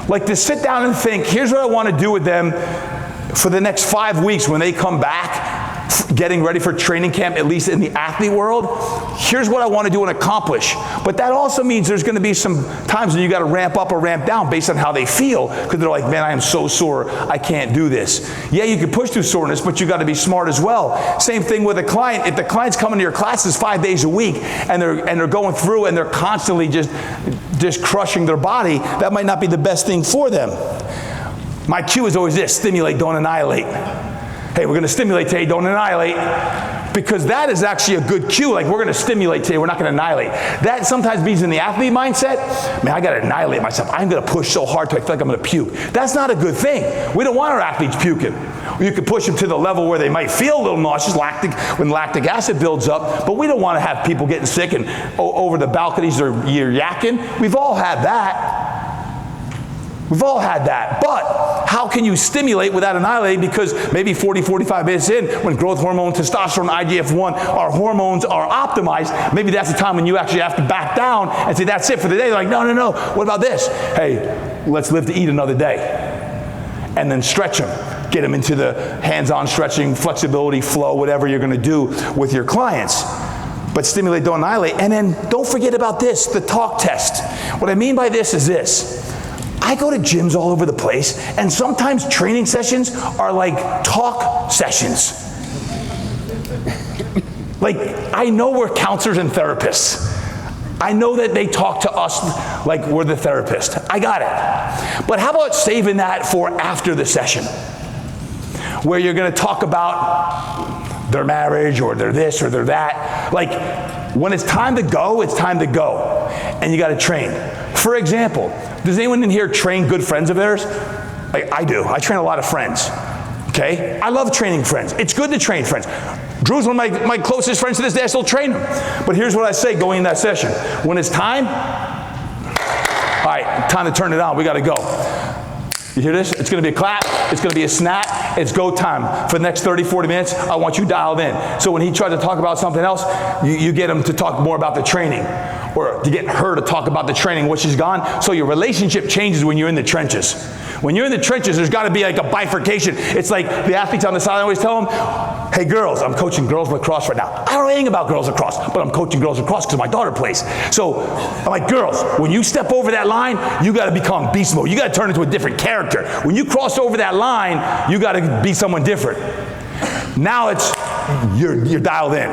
Like to sit down and think, here's what I want to do with them for the next 5 weeks when they come back, getting ready for training camp, at least in the athlete world. Here's what I want to do and accomplish. But that also means there's going to be some times when you got to ramp up or ramp down based on how they feel, because they're like, man, I am so sore, I can't do this. Yeah, you can push through soreness, but you got to be smart as well. Same thing with a client. If the client's coming to your classes 5 days a week and they're going through and they're constantly just crushing their body, that might not be the best thing for them. My cue is always this: stimulate, don't annihilate. Hey, we're going to stimulate today, don't annihilate. Because that is actually a good cue. Like, we're going to stimulate today, we're not going to annihilate. That sometimes means in the athlete mindset, man, I got to annihilate myself. I'm going to push so hard till I feel like I'm going to puke. That's not a good thing. We don't want our athletes puking. You can push them to the level where they might feel a little nauseous when lactic acid builds up, but we don't want to have people getting sick and over the balconies or you're yakking. We've all had that. We've all had that. But how can you stimulate without annihilating? Because maybe 40, 45 minutes in, when growth hormone, testosterone, IGF-1, our hormones are optimized, maybe that's the time when you actually have to back down and say, that's it for the day. They're like, no, no, no. What about this? Hey, let's live to eat another day. And then stretch them. Get them into the hands-on stretching, flexibility, flow, whatever you're going to do with your clients. But stimulate, don't annihilate. And then don't forget about this, the talk test. What I mean by this is this. I go to gyms all over the place, and sometimes training sessions are like talk sessions. Like, I know we're counselors and therapists. I know that they talk to us like we're the therapist. I got it. But how about saving that for after the session? Where you're going to talk about their marriage or their this or their that. Like, when it's time to go, it's time to go. And you got to train. For example, does anyone in here train good friends of theirs? Like, I do. I train a lot of friends. Okay? I love training friends. It's good to train friends. Drew's one of my closest friends to this day. I still train him. But here's what I say going in that session. When it's time, all right, time to turn it on. We got to go. You hear this? It's going to be a clap. It's going to be a snap. It's go time. For the next 30, 40 minutes, I want you dialed in. So when he tries to talk about something else, you get him to talk more about the training. Or to get her to talk about the training, which is gone. So your relationship changes when you're in the trenches. When you're in the trenches, there's got to be like a bifurcation. It's like the athletes on the side, I always tell them, hey girls, I'm coaching girls lacrosse right now. I don't know anything about girls lacrosse, but I'm coaching girls lacrosse because my daughter plays. So I'm like, girls, when you step over that line, you got to become beast mode. You got to turn into a different character. When you cross over that line, you got to be someone different. Now it's, you're dialed in.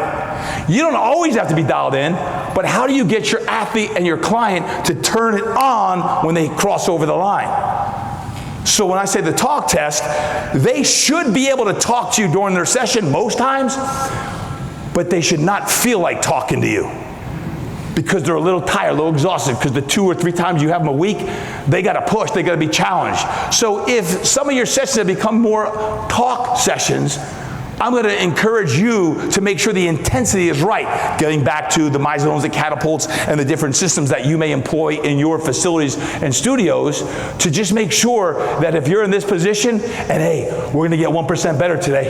You don't always have to be dialed in, but how do you get your athlete and your client to turn it on when they cross over the line? So when I say the talk test, they should be able to talk to you during their session most times, but they should not feel like talking to you because they're a little tired, a little exhausted, because the 2 or 3 times you have them a week, they got to push, they got to be challenged. So if some of your sessions have become more talk sessions, I'm going to encourage you to make sure the intensity is right. Getting back to the MyZones, the catapults, and the different systems that you may employ in your facilities and studios to just make sure that if you're in this position and hey, we're going to get 1% better today.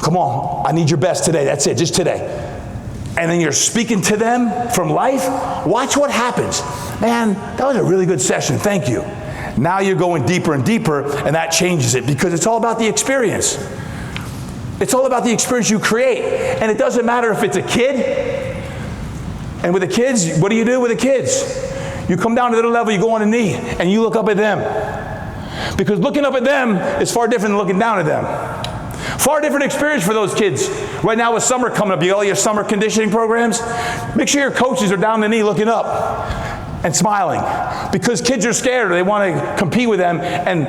Come on, I need your best today. That's it, just today. And then you're speaking to them from life. Watch what happens. Man, that was a really good session. Thank you. Now you're going deeper and deeper, and that changes it because it's all about the experience. It's all about the experience you create. And it doesn't matter if it's a kid. And with the kids, what do you do with the kids? You come down to their level, you go on a knee, and you look up at them. Because looking up at them is far different than looking down at them. Far different experience for those kids. Right now with summer coming up, you got all your summer conditioning programs. Make sure your coaches are down the knee looking up and smiling. Because kids are scared, or they want to compete with them, and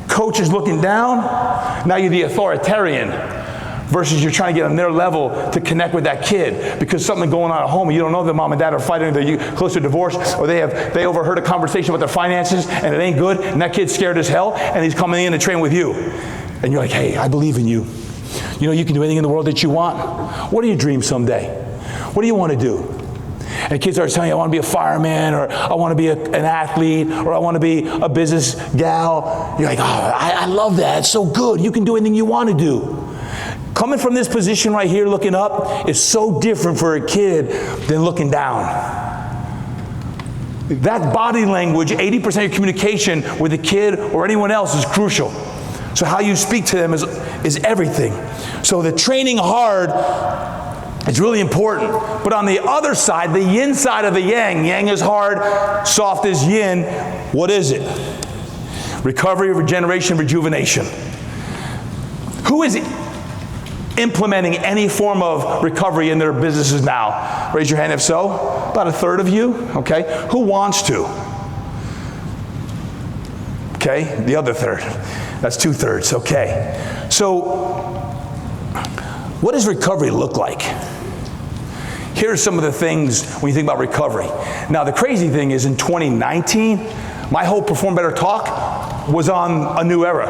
coach is looking down. Now you're the authoritarian versus you're trying to get on their level to connect with that kid because something going on at home and you don't know that mom and dad are fighting, they're close to divorce, or they overheard a conversation about their finances and it ain't good, and that kid's scared as hell and he's coming in to train with you. And you're like, hey, I believe in you. You know, you can do anything in the world that you want. What are your dreams someday? What do you want to do? And kids are telling you, I want to be a fireman, or I want to be an athlete, or I want to be a business gal. You're like, oh, I love that. It's so good. You can do anything you want to do. Coming from this position right here, looking up, is so different for a kid than looking down. That body language, 80% of your communication with a kid or anyone else is crucial. So how you speak to them is everything. So the training hard, it's really important. But on the other side, the yin side of the yang, yang is hard, soft is yin. What is it? Recovery, regeneration, rejuvenation. Who is implementing any form of recovery in their businesses now? Raise your hand if so. About a third of you, okay? Who wants to? Okay, the other third. That's 2/3, okay. So, what does recovery look like? Here are some of the things when you think about recovery. Now, the crazy thing is in 2019, my whole Perform Better talk was on a new era.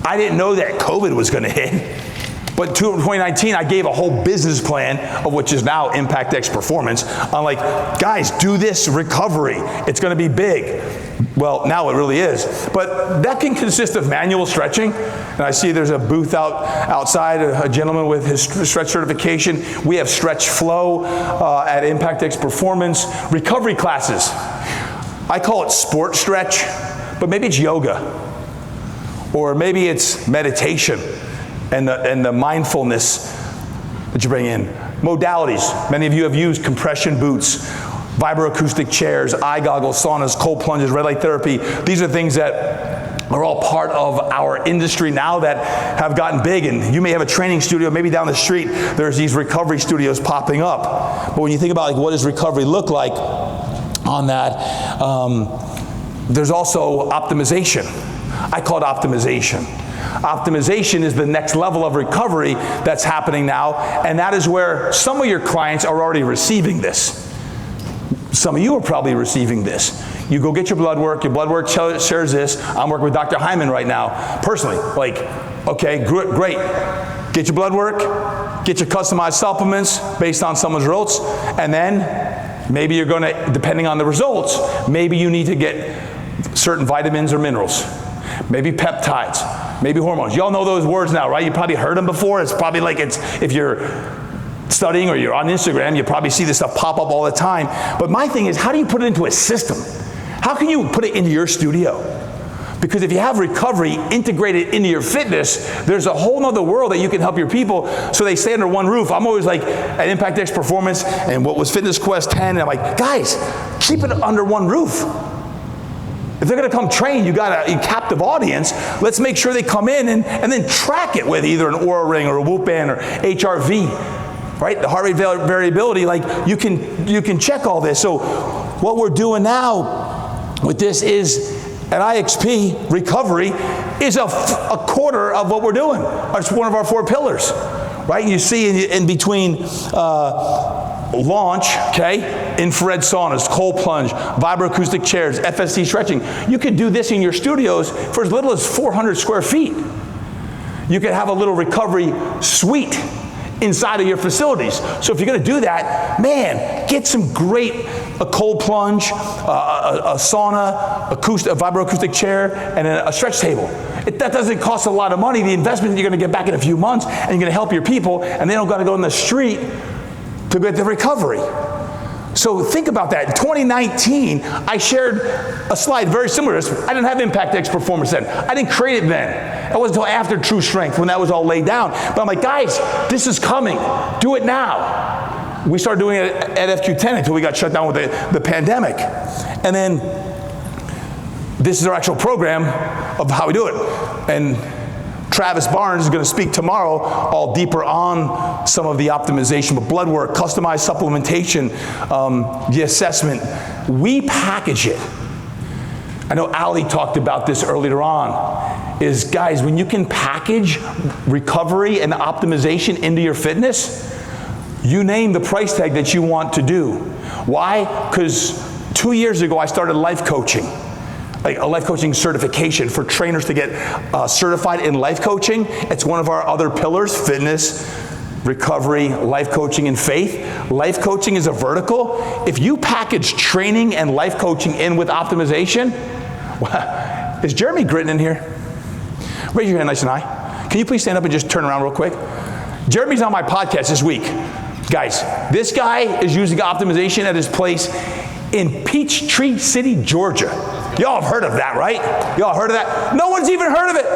I didn't know that COVID was going to hit. But in 2019, I gave a whole business plan, of which is now Impact X Performance. I'm like, guys, do this recovery. It's going to be big. Well, now it really is. But that can consist of manual stretching. And I see there's a booth outside, a gentleman with his stretch certification. We have stretch flow at Impact X Performance. Recovery classes. I call it sport stretch, but maybe it's yoga. Or maybe it's meditation and the mindfulness that you bring in. Modalities. Many of you have used compression boots, vibroacoustic chairs, eye goggles, saunas, cold plunges, red light therapy. These are things that are all part of our industry now that have gotten big. And you may have a training studio, maybe down the street, there's these recovery studios popping up. But when you think about like what does recovery look like on that, there's also optimization. I call it optimization. Optimization is the next level of recovery that's happening now, and that is where some of your clients are already receiving this. Some of you are probably receiving this. You go get your blood work shares this. I'm working with Dr. Hyman right now, personally. Like, okay, great. Get your blood work, get your customized supplements based on someone's results, and then maybe you're gonna, depending on the results, maybe you need to get certain vitamins or minerals, maybe peptides, maybe hormones. Y'all know those words now, right? You probably heard them before. It's probably like if you're studying or you're on Instagram, you probably see this stuff pop up all the time. But my thing is, how do you put it into a system? How can you put it into your studio? Because if you have recovery integrated into your fitness, there's a whole nother world that you can help your people so they stay under one roof. I'm always like at Impact X Performance and what was Fitness Quest 10, and I'm like, guys, keep it under one roof. If they're going to come train, you got a captive audience. Let's make sure they come in and then track it with either an Oura Ring or a Whoop Band or HRV, right? The heart rate variability, like you can check all this. So what we're doing now with this is at IXP, recovery is a quarter of what we're doing. It's one of our 4 pillars, right? You see in between launch, okay, infrared saunas, cold plunge, vibroacoustic chairs, FST stretching. You could do this in your studios for as little as 400 square feet. You could have a little recovery suite inside of your facilities. So if you're going to do that, man, get some great, a cold plunge, a sauna, a vibroacoustic chair, and a stretch table. That doesn't cost a lot of money. The investment you're going to get back in a few months, and you're going to help your people, and they don't got to go in the street to get the recovery. So think about that. In 2019, I shared a slide very similar to this. I didn't have Impact X Performance then. I didn't create it then. It wasn't until after True Strength when that was all laid down. But I'm like, guys, this is coming. Do it now. We started doing it at FQ10 until we got shut down with the pandemic. And then this is our actual program of how we do it. And Travis Barnes is going to speak tomorrow all deeper on some of the optimization, but blood work, customized supplementation, the assessment. We package it. I know Ali talked about this earlier on, is guys, when you can package recovery and optimization into your fitness, you name the price tag that you want to do. Why? Because 2 years ago I started life coaching. Like a life coaching certification for trainers to get certified in life coaching. It's one of our other pillars: fitness, recovery, life coaching, and faith. Life coaching is a vertical. If you package training and life coaching in with optimization, is Jeremy Gritton in here? Raise your hand nice and high. Can you please stand up and just turn around real quick? Jeremy's on my podcast this week. Guys, this guy is using optimization at his place in Peachtree City, Georgia. Y'all have heard of that, right? Y'all heard of that? No one's even heard of it.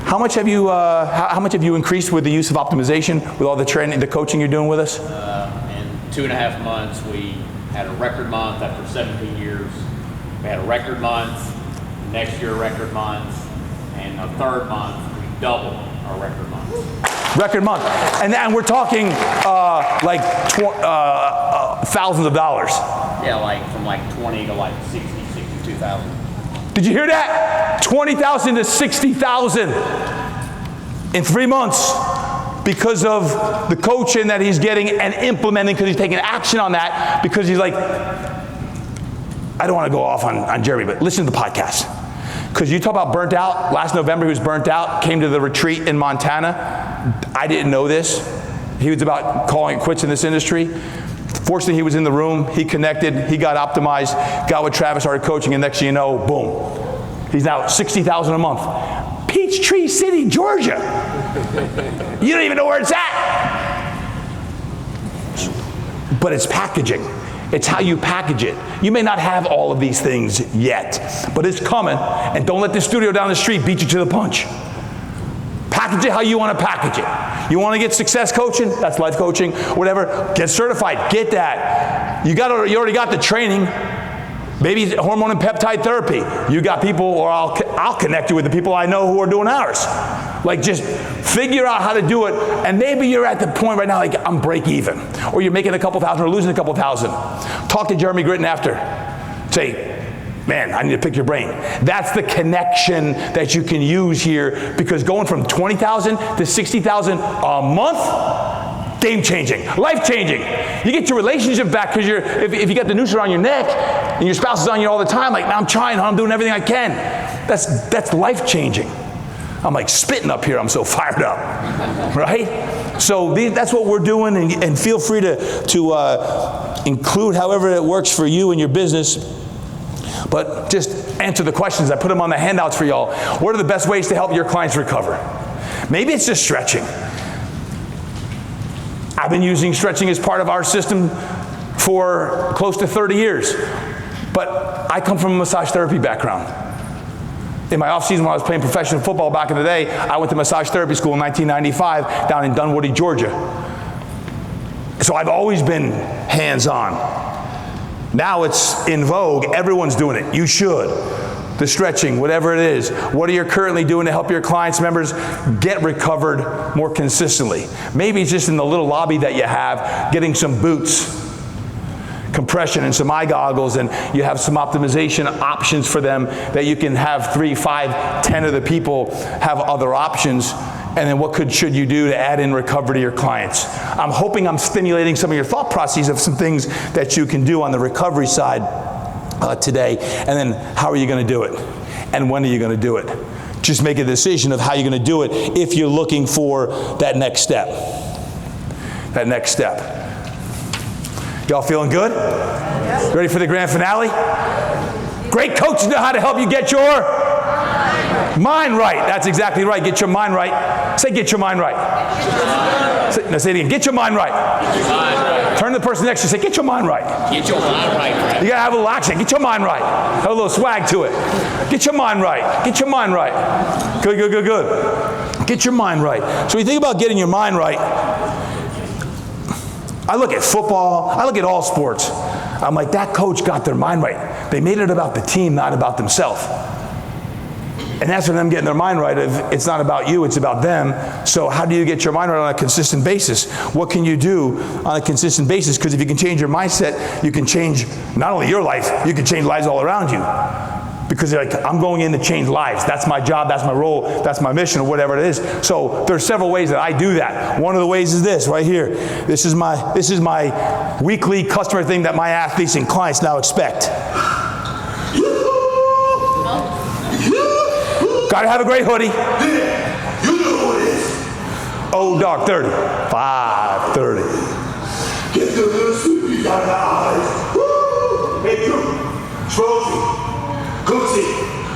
How much have you increased with the use of optimization, with all the training, the coaching you're doing with us? In 2.5 months, we had a record month after 17 years. We had a record month, next year a record month, and a third month, we doubled our record month. Record month. And we're talking like thousands of dollars. Yeah, like from like 20 to like 60, 62,000. Did you hear that? 20,000 to 60,000 in 3 months because of the coaching that he's getting and implementing, because he's taking action on that, because he's like, I don't want to go off on Jeremy, but listen to the podcast. Because you talk about burnt out. Last November he was burnt out, came to the retreat in Montana. I didn't know this. He was about calling it quits in this industry. Fortunately, he was in the room. He connected. He got optimized. Got with Travis, started coaching, and next thing you know, boom. He's now $60,000 a month. Peachtree City, Georgia. You don't even know where it's at. But it's packaging. It's how you package it. You may not have all of these things yet, but it's coming. And don't let the studio down the street beat you to the punch. Package it how you want to package it. You want to get success coaching? That's life coaching, whatever. Get certified. Get that. You already got the training. Maybe hormone and peptide therapy. You got people, or I'll connect you with the people I know who are doing ours. Like, just figure out how to do it. And maybe you're at the point right now, like, I'm break even. Or you're making a couple thousand or losing a couple thousand. Talk to Jeremy Gritton after. Say, man, I need to pick your brain. That's the connection that you can use here, because going from 20,000 to 60,000 a month, game changing, life changing. You get your relationship back, because if you got the noose around your neck and your spouse is on you all the time, like, I'm trying, I'm doing everything I can. That's life changing. I'm like spitting up here. I'm so fired up, right? So that's what we're doing, and feel free to include however it works for you and your business. But just answer the questions. I put them on the handouts for y'all. What are the best ways to help your clients recover? Maybe it's just stretching. I've been using stretching as part of our system for close to 30 years. But I come from a massage therapy background. In my off season when I was playing professional football back in the day, I went to massage therapy school in 1995 down in Dunwoody, Georgia. So I've always been hands-on. Now it's in vogue. Everyone's doing it. You should. The stretching, whatever it is. What are you currently doing to help your clients, members, get recovered more consistently? Maybe it's just in the little lobby that you have, getting some boots, compression, and some eye goggles, and you have some optimization options for them that you can have 3, 5, 10 of the people have other options. And then should you do to add in recovery to your clients? I'm hoping I'm stimulating some of your thought processes of some things that you can do on the recovery side today. And then how are you going to do it? And when are you going to do it? Just make a decision of how you're going to do it if you're looking for that next step. That next step. Y'all feeling good? Ready for the grand finale? Great coaches know how to help you get your mind right. That's exactly right. Get your mind right. Say, get your mind right. Say it again. Get your mind right. Turn to the person next to you. Say, get your mind right. Get your mind right. You got to have a little accent. Get your mind right. Have a little swag to it. Get your mind right. Get your mind right. Good, good, good, good. Get your mind right. So when you think about getting your mind right, I look at football. I look at all sports. I'm like, that coach got their mind right. They made it about the team, not about themselves. And that's for them getting their mind right. It's not about you, it's about them. So how do you get your mind right on a consistent basis? What can you do on a consistent basis? Because if you can change your mindset, you can change not only your life, you can change lives all around you. Because you're like, I'm going in to change lives. That's my job, that's my role, that's my mission, or whatever it is. So there's several ways that I do that. One of the ways is this right here. This is my weekly customer thing that my athletes and clients now expect. Gotta have a great hoodie. Yeah, you know who it is. Old Dog 30. 5:30. Get the little sweepies out of the eyes. Woo! Hey, you. Trollsy. Coatsy.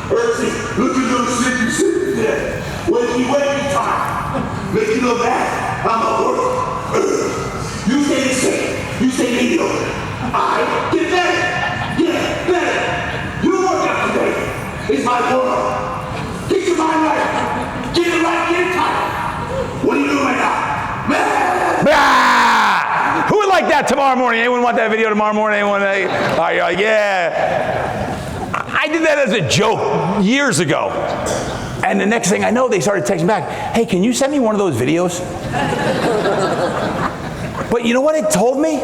Earthy. Look at little sleepy sitting there. Wakey time. Make you know that I'm a work. You stay the same. You stay mediocre. I get better. Get better. You work out today. It's my world. Get your mind right. Get it right. Get it tight. What are you doing right now? Blah! Who would like that tomorrow morning? Anyone want that video tomorrow morning? Anyone? Yeah. I did that as a joke years ago. And the next thing I know, they started texting back, hey, can you send me one of those videos? But you know what it told me?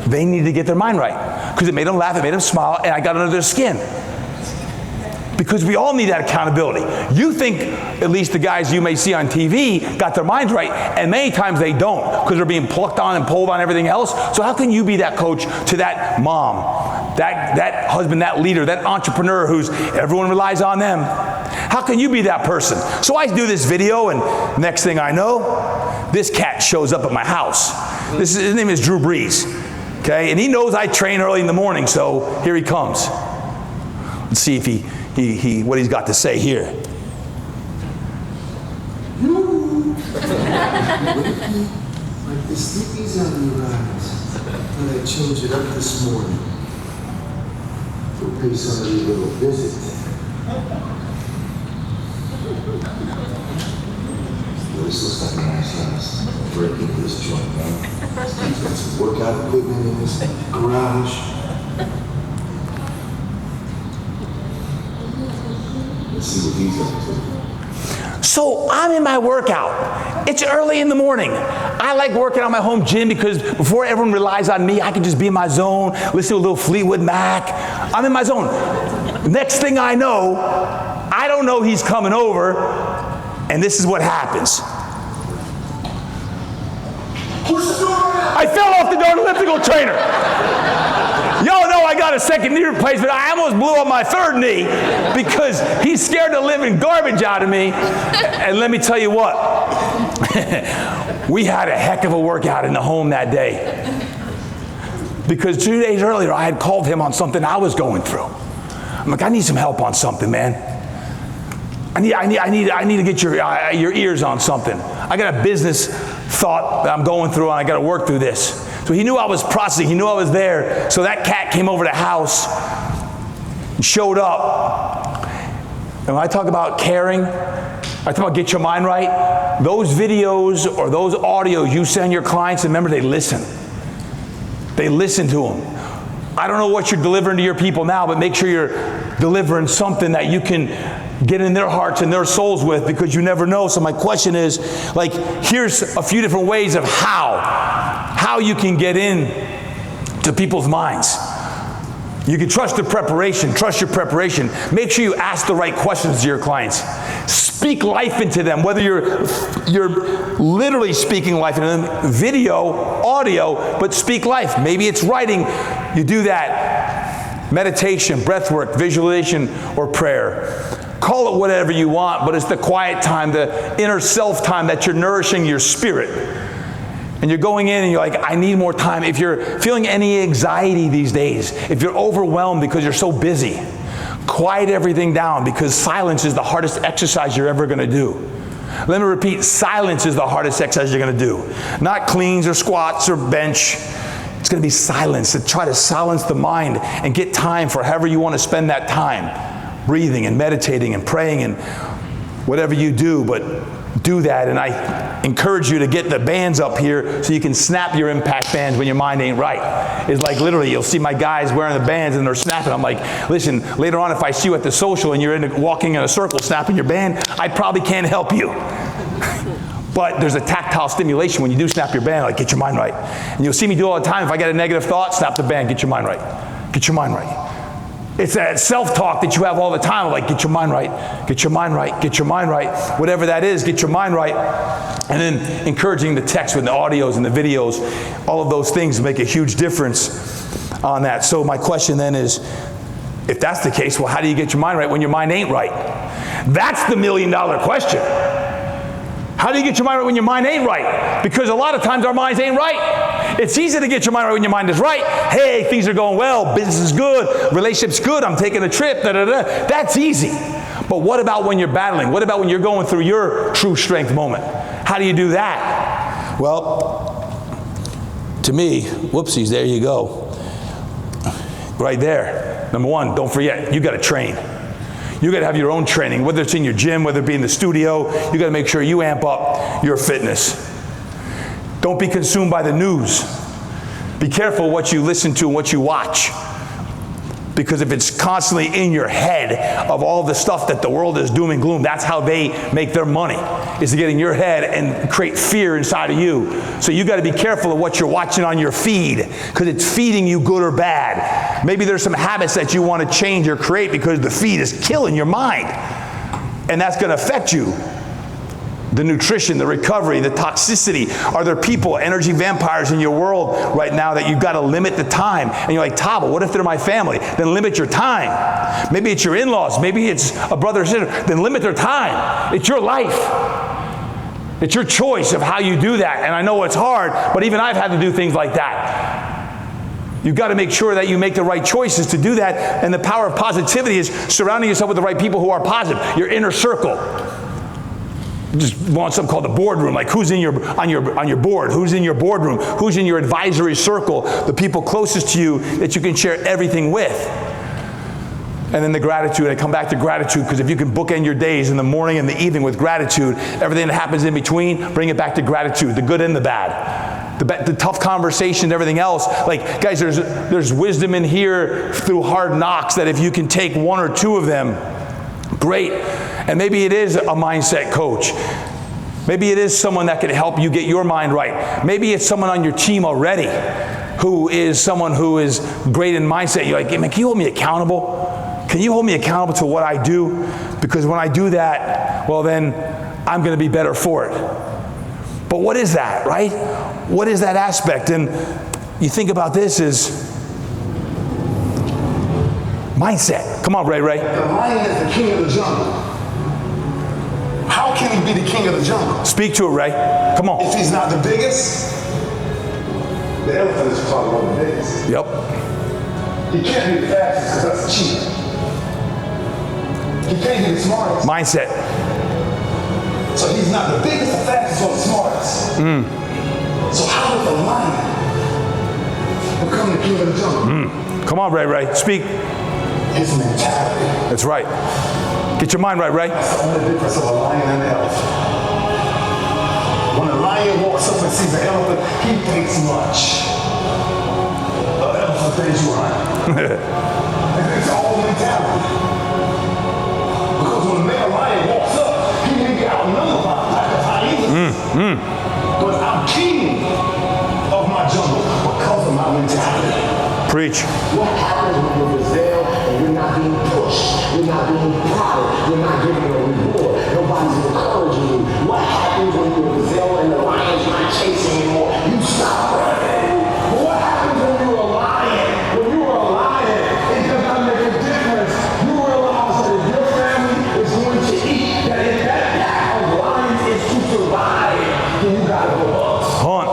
They needed to get their mind right. Because it made them laugh, it made them smile, and I got under their skin. Because we all need that accountability. You think, at least the guys you may see on TV, got their minds right, and many times they don't, because they're being plucked on and pulled on everything else. So how can you be that coach to that mom, that husband, that leader, that entrepreneur who's everyone relies on them? How can you be that person? So I do this video, and next thing I know, this cat shows up at my house. His name is Drew Brees. Okay, and he knows I train early in the morning, so here he comes. Let's see if he what he's got to say here. Like the sleepies on your eyes. Thought I changed it up this morning. We'll pay somebody a little visit. This looks like a nice house. Break into this joint, man. He's got some workout equipment in his garage. Let's see what he's up to. So I'm in my workout. It's early in the morning. I like working on my home gym because before everyone relies on me, I can just be in my zone, listen to a little Fleetwood Mac. I'm in my zone. Next thing I know, I don't know he's coming over, and this is what happens. I fell off the darn elliptical trainer. Y'all know I got a second knee replacement. I almost blew up my third knee because he's scared the living garbage out of me. And let me tell you what, we had a heck of a workout in the home that day. Because 2 days earlier, I had called him on something I was going through. I'm like, I need some help on something, man. I need to get your ears on something. I got a business thought that I'm going through, and I got to work through this. So he knew I was processing. He knew I was there. So that cat came over to the house, showed up. And when I talk about caring, I talk about get your mind right. Those videos or those audios you send your clients, remember, they listen. They listen to them. I don't know what you're delivering to your people now, but make sure you're delivering something that you can get in their hearts and their souls with, because you never know. So my question is, like, here's a few different ways of how you can get in to people's minds. You can trust the preparation, trust your preparation. Make sure you ask the right questions to your clients. Speak life into them, whether you're literally speaking life into them, video, audio, but speak life. Maybe it's writing, you do that. Meditation, breath work, visualization, or prayer. Call it whatever you want, but it's the quiet time, the inner self time that you're nourishing your spirit. And you're going in and you're like, I need more time. If you're feeling any anxiety these days, if you're overwhelmed because you're so busy, quiet everything down, because silence is the hardest exercise you're ever going to do. Let me repeat, silence is the hardest exercise you're going to do. Not cleans or squats or bench. It's going to be silence. To try to silence the mind and get time for however you want to spend that time. Breathing and meditating and praying and whatever you do, but do that. And I encourage you to get the bands up here so you can snap your impact bands when your mind ain't right. It's like literally, you'll see my guys wearing the bands and they're snapping. I'm like, listen, later on if I see you at the social and you're walking in a circle snapping your band, I probably can't help you. But there's a tactile stimulation when you do snap your band, like get your mind right. And you'll see me do all the time. If I get a negative thought, snap the band, get your mind right. Get your mind right. It's that self-talk that you have all the time, like get your mind right, get your mind right, get your mind right. Whatever that is, get your mind right. And then encouraging the text with the audios and the videos, all of those things make a huge difference on that. So my question then is, if that's the case, well, how do you get your mind right when your mind ain't right? That's the $1 million question. How do you get your mind right when your mind ain't right? Because a lot of times our minds ain't right. It's easy to get your mind right when your mind is right. Hey, things are going well, business is good, relationship's good, I'm taking a trip, da-da-da. That's easy. But what about when you're battling? What about when you're going through your true strength moment? How do you do that? Well, to me, whoopsies, there you go. Right there. Number one, don't forget, you got to train. You got to have your own training, whether it's in your gym, whether it be in the studio. You got to make sure you amp up your fitness. Don't be consumed by the news. Be careful what you listen to and what you watch. Because if it's constantly in your head of all the stuff that the world is doom and gloom, that's how they make their money, is to get in your head and create fear inside of you. So you got to be careful of what you're watching on your feed, because it's feeding you good or bad. Maybe there's some habits that you want to change or create because the feed is killing your mind. And that's going to affect you. The nutrition, the recovery, the toxicity. Are there people, energy vampires in your world right now that you've got to limit the time? And you're like, Taba, what if they're my family? Then limit your time. Maybe it's your in-laws. Maybe it's a brother or sister. Then limit their time. It's your life. It's your choice of how you do that. And I know it's hard, but even I've had to do things like that. You've got to make sure that you make the right choices to do that. And the power of positivity is surrounding yourself with the right people who are positive. Your inner circle. Just want something called the boardroom. Like who's on your board? Who's in your boardroom? Who's in your advisory circle? The people closest to you that you can share everything with. And then the gratitude. I come back to gratitude because if you can bookend your days in the morning and the evening with gratitude, everything that happens in between, bring it back to gratitude, the good and the bad. The tough conversation and everything else. Like, guys, there's wisdom in here through hard knocks that if you can take one or two of them, great. And maybe it is a mindset coach. Maybe it is someone that can help you get your mind right. Maybe it's someone on your team already who is someone who is great in mindset. You're like, hey, man, can you hold me accountable? Can you hold me accountable to what I do? Because when I do that, well, then I'm going to be better for it. But what is that, right? What is that aspect? And you think about this is mindset. Come on, Ray. The lion is the king of the jungle. How can he be the king of the jungle? Speak to it, Ray. Come on. If he's not the biggest, the elephant is probably one of the biggest. Yep. He can't be the fastest because that's cheating. He can't be the smartest. Mindset. So he's not the biggest, the fastest, or the smartest. So how does the lion become the king of the jungle? Come on, Ray. Speak. His mentality. That's right. Get your mind right, Ray. That's the only difference of a lion and an elephant. When a lion walks up and sees an elephant, he thinks much. An elephant thinks run. It's all mentality. Because when a male lion walks up, he may be outnumbered by the hyenas. But I'm king of my jungle because of my mentality. Preach. What happens when you're gazelle and you're not being pushed, you're not being prodded, you're not getting a reward, nobody's encouraging you? What happens when you're a gazelle and the lion's not chasing anymore? You stop running. But what happens when you're a lion? When you are a lion, it does not make a difference. You realize that if your family is going to eat, that if that pack of lions is to survive, then you gotta go hunt. Hunt.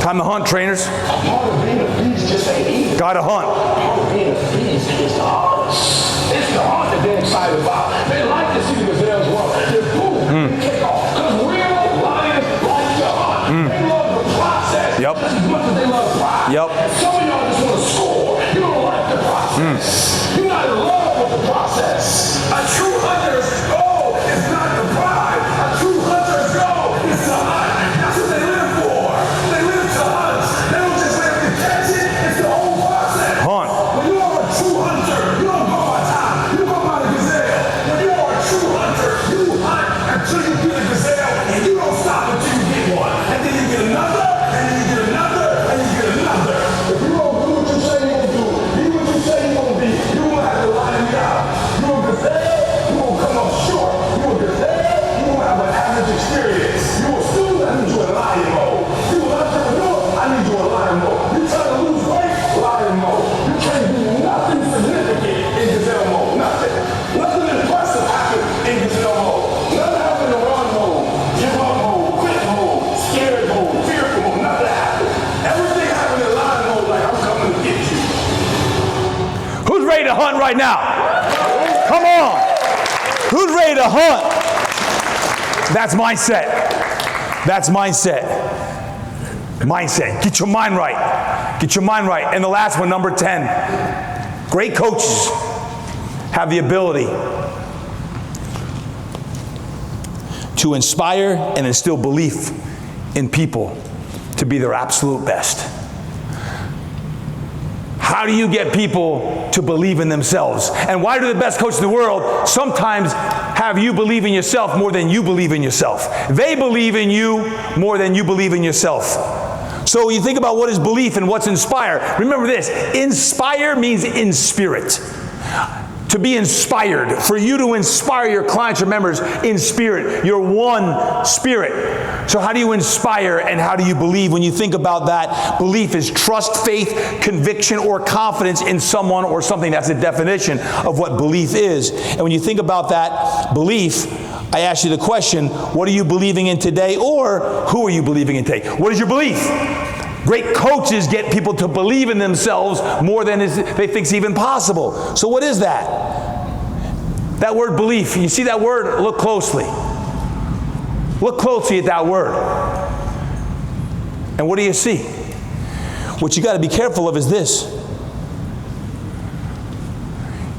Time to hunt, trainers. Part of being a beast just ain't eating. Gotta hunt. Part of being a beast is the hunt. It's the hunt that they're excited about. They like to see the gazelles run. They're boom, they take off. Because real lions like to hunt. They love the process Yep. just as much as they love the prize. Yep. And some of y'all just want to score. You don't like the process. You're not in love with the process. A true hunter's goal is not the prize. A true hunter's goal is to hunt. That's what they live for. They live to hunt. They don't just live to catch it. It's the whole process. Hunt. When you are a true hunter, you don't go by time. You go by the gazelle. When you are a true hunter, you hunt until you get a gazelle, and you don't stop until you get one. And then you get another, and then you get another, and you get another. If you don't do what you say you're going to do, be what you say you're going to be, you won't have to line me out. You're a gazelle, you won't come up short. You're a gazelle, you won't have an average experience. You're a student, I need you in lion mode. You're an entrepreneur, I need you in lion mode. You're trying to lose weight, lion mode. You can't do nothing significant in gazelle mode. Nothing. Nothing impressive happens in gazelle mode. Nothing happens in run mode, give up mode, quit mode, scared mode, fearful mode. Nothing happens. Everything happens in lion mode like I'm coming to get you. Who's ready to hunt right now? Come on. Who's ready to hunt? That's mindset. That's mindset. Mindset. Get your mind right. Get your mind right. And the last one, number 10. Great coaches have the ability to inspire and instill belief in people to be their absolute best. How do you get people to believe in themselves? And why do the best coaches in the world sometimes have you believe in yourself more than you believe in yourself? They believe in you more than you believe in yourself. So you think about what is belief and what's inspire. Remember this, inspire means in spirit. To be inspired, for you to inspire your clients or members in spirit. You're one spirit. So how do you inspire and how do you believe? When you think about that, belief is trust, faith, conviction, or confidence in someone or something. That's the definition of what belief is. And when you think about that belief, I ask you the question, what are you believing in today, or who are you believing in today? What is your belief? Great coaches get people to believe in themselves more than they think is even possible. So what is that? That word belief. You see that word? Look closely. Look closely at that word. And what do you see? What you got to be careful of is this.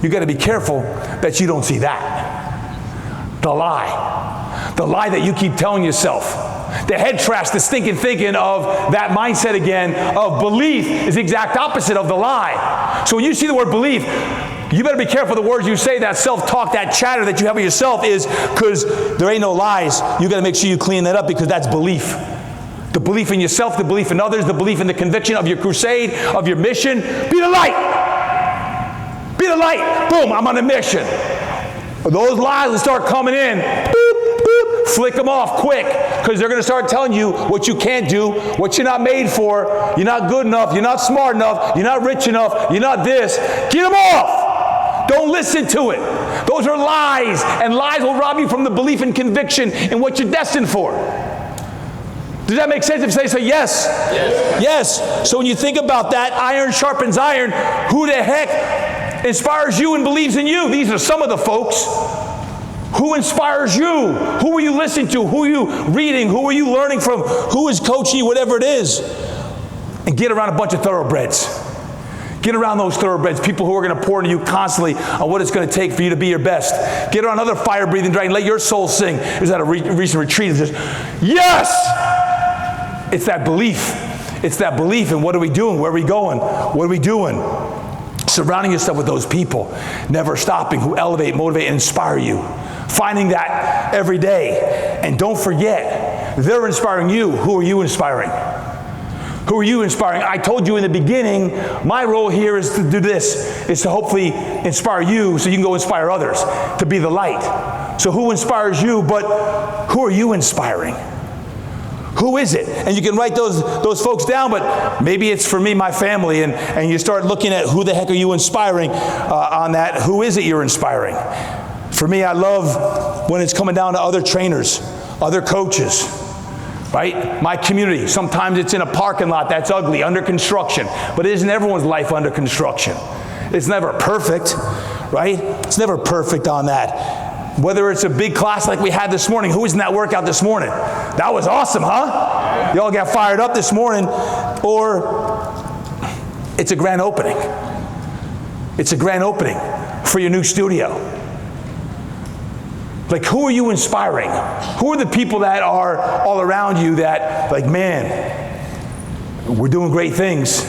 You got to be careful that you don't see that. The lie. The lie that you keep telling yourself. The head trash, the stinking thinking of that mindset again of belief is the exact opposite of the lie. So when you see the word belief, you better be careful the words you say, that self-talk, that chatter that you have with yourself is, because there ain't no lies. You got to make sure you clean that up, because that's belief. The belief in yourself, the belief in others, the belief in the conviction of your crusade, of your mission. Be the light. Be the light. Boom, I'm on a mission. Those lies will start coming in. Boop, boop. Flick them off quick, because they're going to start telling you what you can't do, what you're not made for. You're not good enough. You're not smart enough. You're not rich enough. You're not this. Get them off. Don't listen to it. Those are lies, and lies will rob you from the belief and conviction in what you're destined for. Does that make sense if they say yes? Yes? Yes. So when you think about that, iron sharpens iron. Who the heck inspires you and believes in you? These are some of the folks. Who inspires you? Who are you listening to? Who are you reading? Who are you learning from? Who is coaching you? Whatever it is. And get around a bunch of thoroughbreds. Get around those thoroughbreds, people who are going to pour into you constantly on what it's going to take for you to be your best. Get around other fire-breathing dragons. Let your soul sing. I was at a recent retreat. It says, yes! It's that belief. It's that belief. And what are we doing? Where are we going? What are we doing? Surrounding yourself with those people, never stopping, who elevate, motivate, and inspire you. Finding that every day. And don't forget, they're inspiring you. Who are you inspiring? Who are you inspiring? I told you in the beginning, my role here is to do this, is to hopefully inspire you so you can go inspire others, to be the light. So who inspires you, but who are you inspiring? Who is it? And you can write those folks down, but maybe it's for me, my family, and you start looking at who the heck are you inspiring on that. Who is it you're inspiring? For me, I love when it's coming down to other trainers, other coaches, right? My community. Sometimes it's in a parking lot that's ugly, under construction, but isn't everyone's life under construction? It's never perfect, right? It's never perfect on that. Whether it's a big class like we had this morning. Who was in that workout this morning? That was awesome, huh? Y'all got fired up this morning. Or it's a grand opening. It's a grand opening for your new studio. Like, who are you inspiring? Who are the people that are all around you that, like, man, we're doing great things?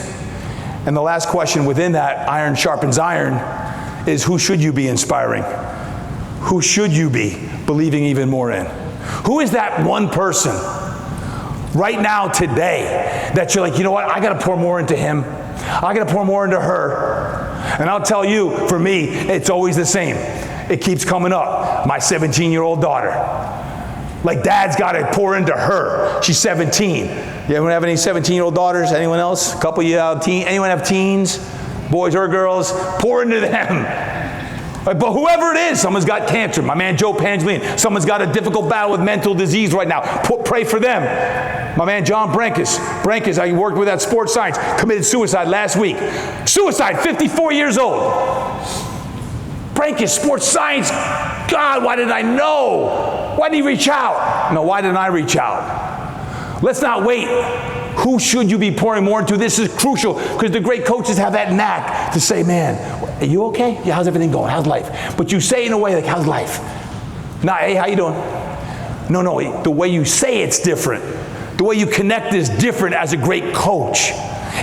And the last question within that, iron sharpens iron, is who should you be inspiring? Who should you be believing even more in? Who is that one person right now, today, that you're like, you know what, I got to pour more into him. I got to pour more into her. And I'll tell you, for me, it's always the same. It keeps coming up. My 17-year-old daughter. Like, dad's got to pour into her. She's 17. You anyone have any 17-year-old daughters? Anyone else? A couple of you have teens? Anyone have teens? Boys or girls? Pour into them. But whoever it is, someone's got cancer. My man Joe Pangelin. Someone's got a difficult battle with mental disease right now. Pray for them. My man John Brankus, I worked with at Sports Science, committed suicide last week. Suicide, 54 years old. Brankus, Sports Science. God, why didn't I know? Why did he reach out? No, why didn't I reach out? Let's not wait. Who should you be pouring more into? This is crucial, because the great coaches have that knack to say, man, are you okay? Yeah, how's everything going? How's life? But you say it in a way like, how's life? Nah, hey, how you doing? No, the way you say it's different. The way you connect is different as a great coach.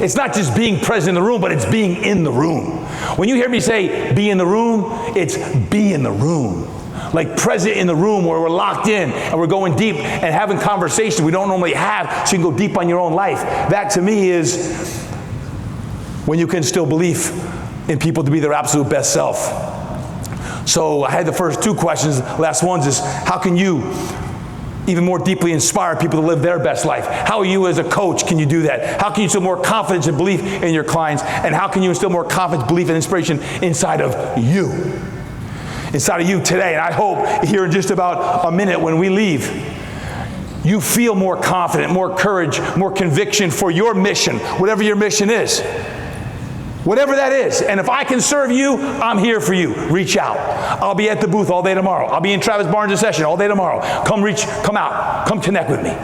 It's not just being present in the room, but it's being in the room. When you hear me say be in the room, it's be in the room. Like present in the room where we're locked in and we're going deep and having conversations we don't normally have, so you can go deep on your own life. That to me is when you can still believe in people to be their absolute best self. So I had the first two questions. Last ones is, how can you even more deeply inspire people to live their best life? How are you as a coach, can you do that? How can you instill more confidence and belief in your clients? And how can you instill more confidence, belief, and inspiration inside of you? Inside of you today. And I hope here in just about a minute when we leave, you feel more confident, more courage, more conviction for your mission, whatever your mission is. Whatever that is. And if I can serve you, I'm here for you. Reach out. I'll be at the booth all day tomorrow. I'll be in Travis Barnes' session all day tomorrow. Come out. Come connect with me.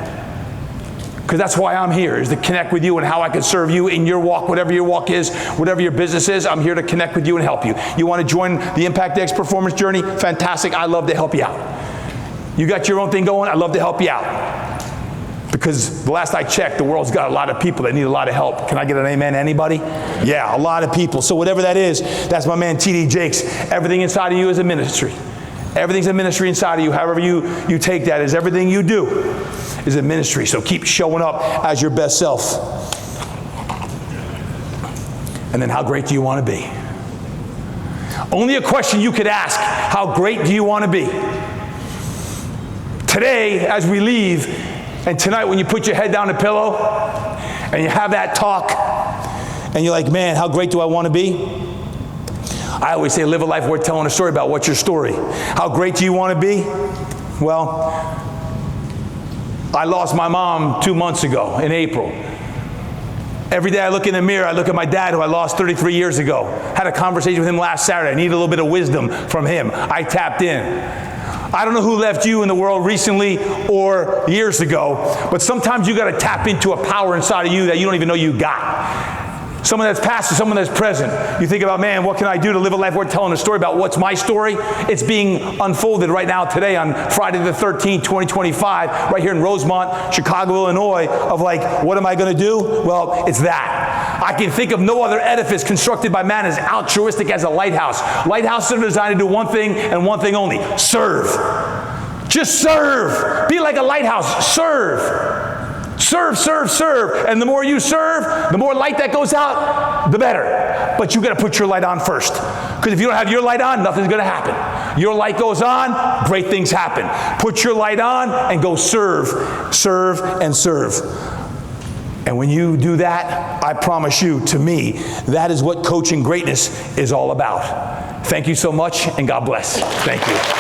Because that's why I'm here, is to connect with you and how I can serve you in your walk, whatever your walk is, whatever your business is. I'm here to connect with you and help you. You want to join the Impact X Performance Journey? Fantastic. I love to help you out. You got your own thing going? I'd love to help you out. Because the last I checked, the world's got a lot of people that need a lot of help. Can I get an amen, anybody? Yeah, a lot of people. So whatever that is, that's my man T.D. Jakes. Everything inside of you is a ministry. Everything's a ministry inside of you. However you take that, is everything you do is a ministry. So keep showing up as your best self. And then, how great do you want to be? Only a question you could ask: how great do you want to be? Today, as we leave, and tonight when you put your head down the pillow and you have that talk and you're like, man, how great do I want to be? I always say, live a life worth telling a story about. What's your story? How great do you want to be? Well, I lost my mom 2 months ago in April. Every day I look in the mirror, I look at my dad, who I lost 33 years ago. Had a conversation with him last Saturday. I needed a little bit of wisdom from him. I tapped in. I don't know who left you in the world recently or years ago, but sometimes you got to tap into a power inside of you that you don't even know you got. Someone that's past or someone that's present. You think about, man, what can I do to live a life worth telling a story about? What's my story? It's being unfolded right now today on Friday the 13th, 2025, right here in Rosemont, Chicago, Illinois, of like, what am I going to do? Well, it's that. I can think of no other edifice constructed by man as altruistic as a lighthouse. Lighthouses are designed to do one thing and one thing only: serve. Just serve. Be like a lighthouse. Serve. Serve, serve, serve. And the more you serve, the more light that goes out, the better. But you got to put your light on first. Because if you don't have your light on, nothing's going to happen. Your light goes on, great things happen. Put your light on and go serve, serve, and serve. And when you do that, I promise you, to me, that is what coaching greatness is all about. Thank you so much, and God bless. Thank you.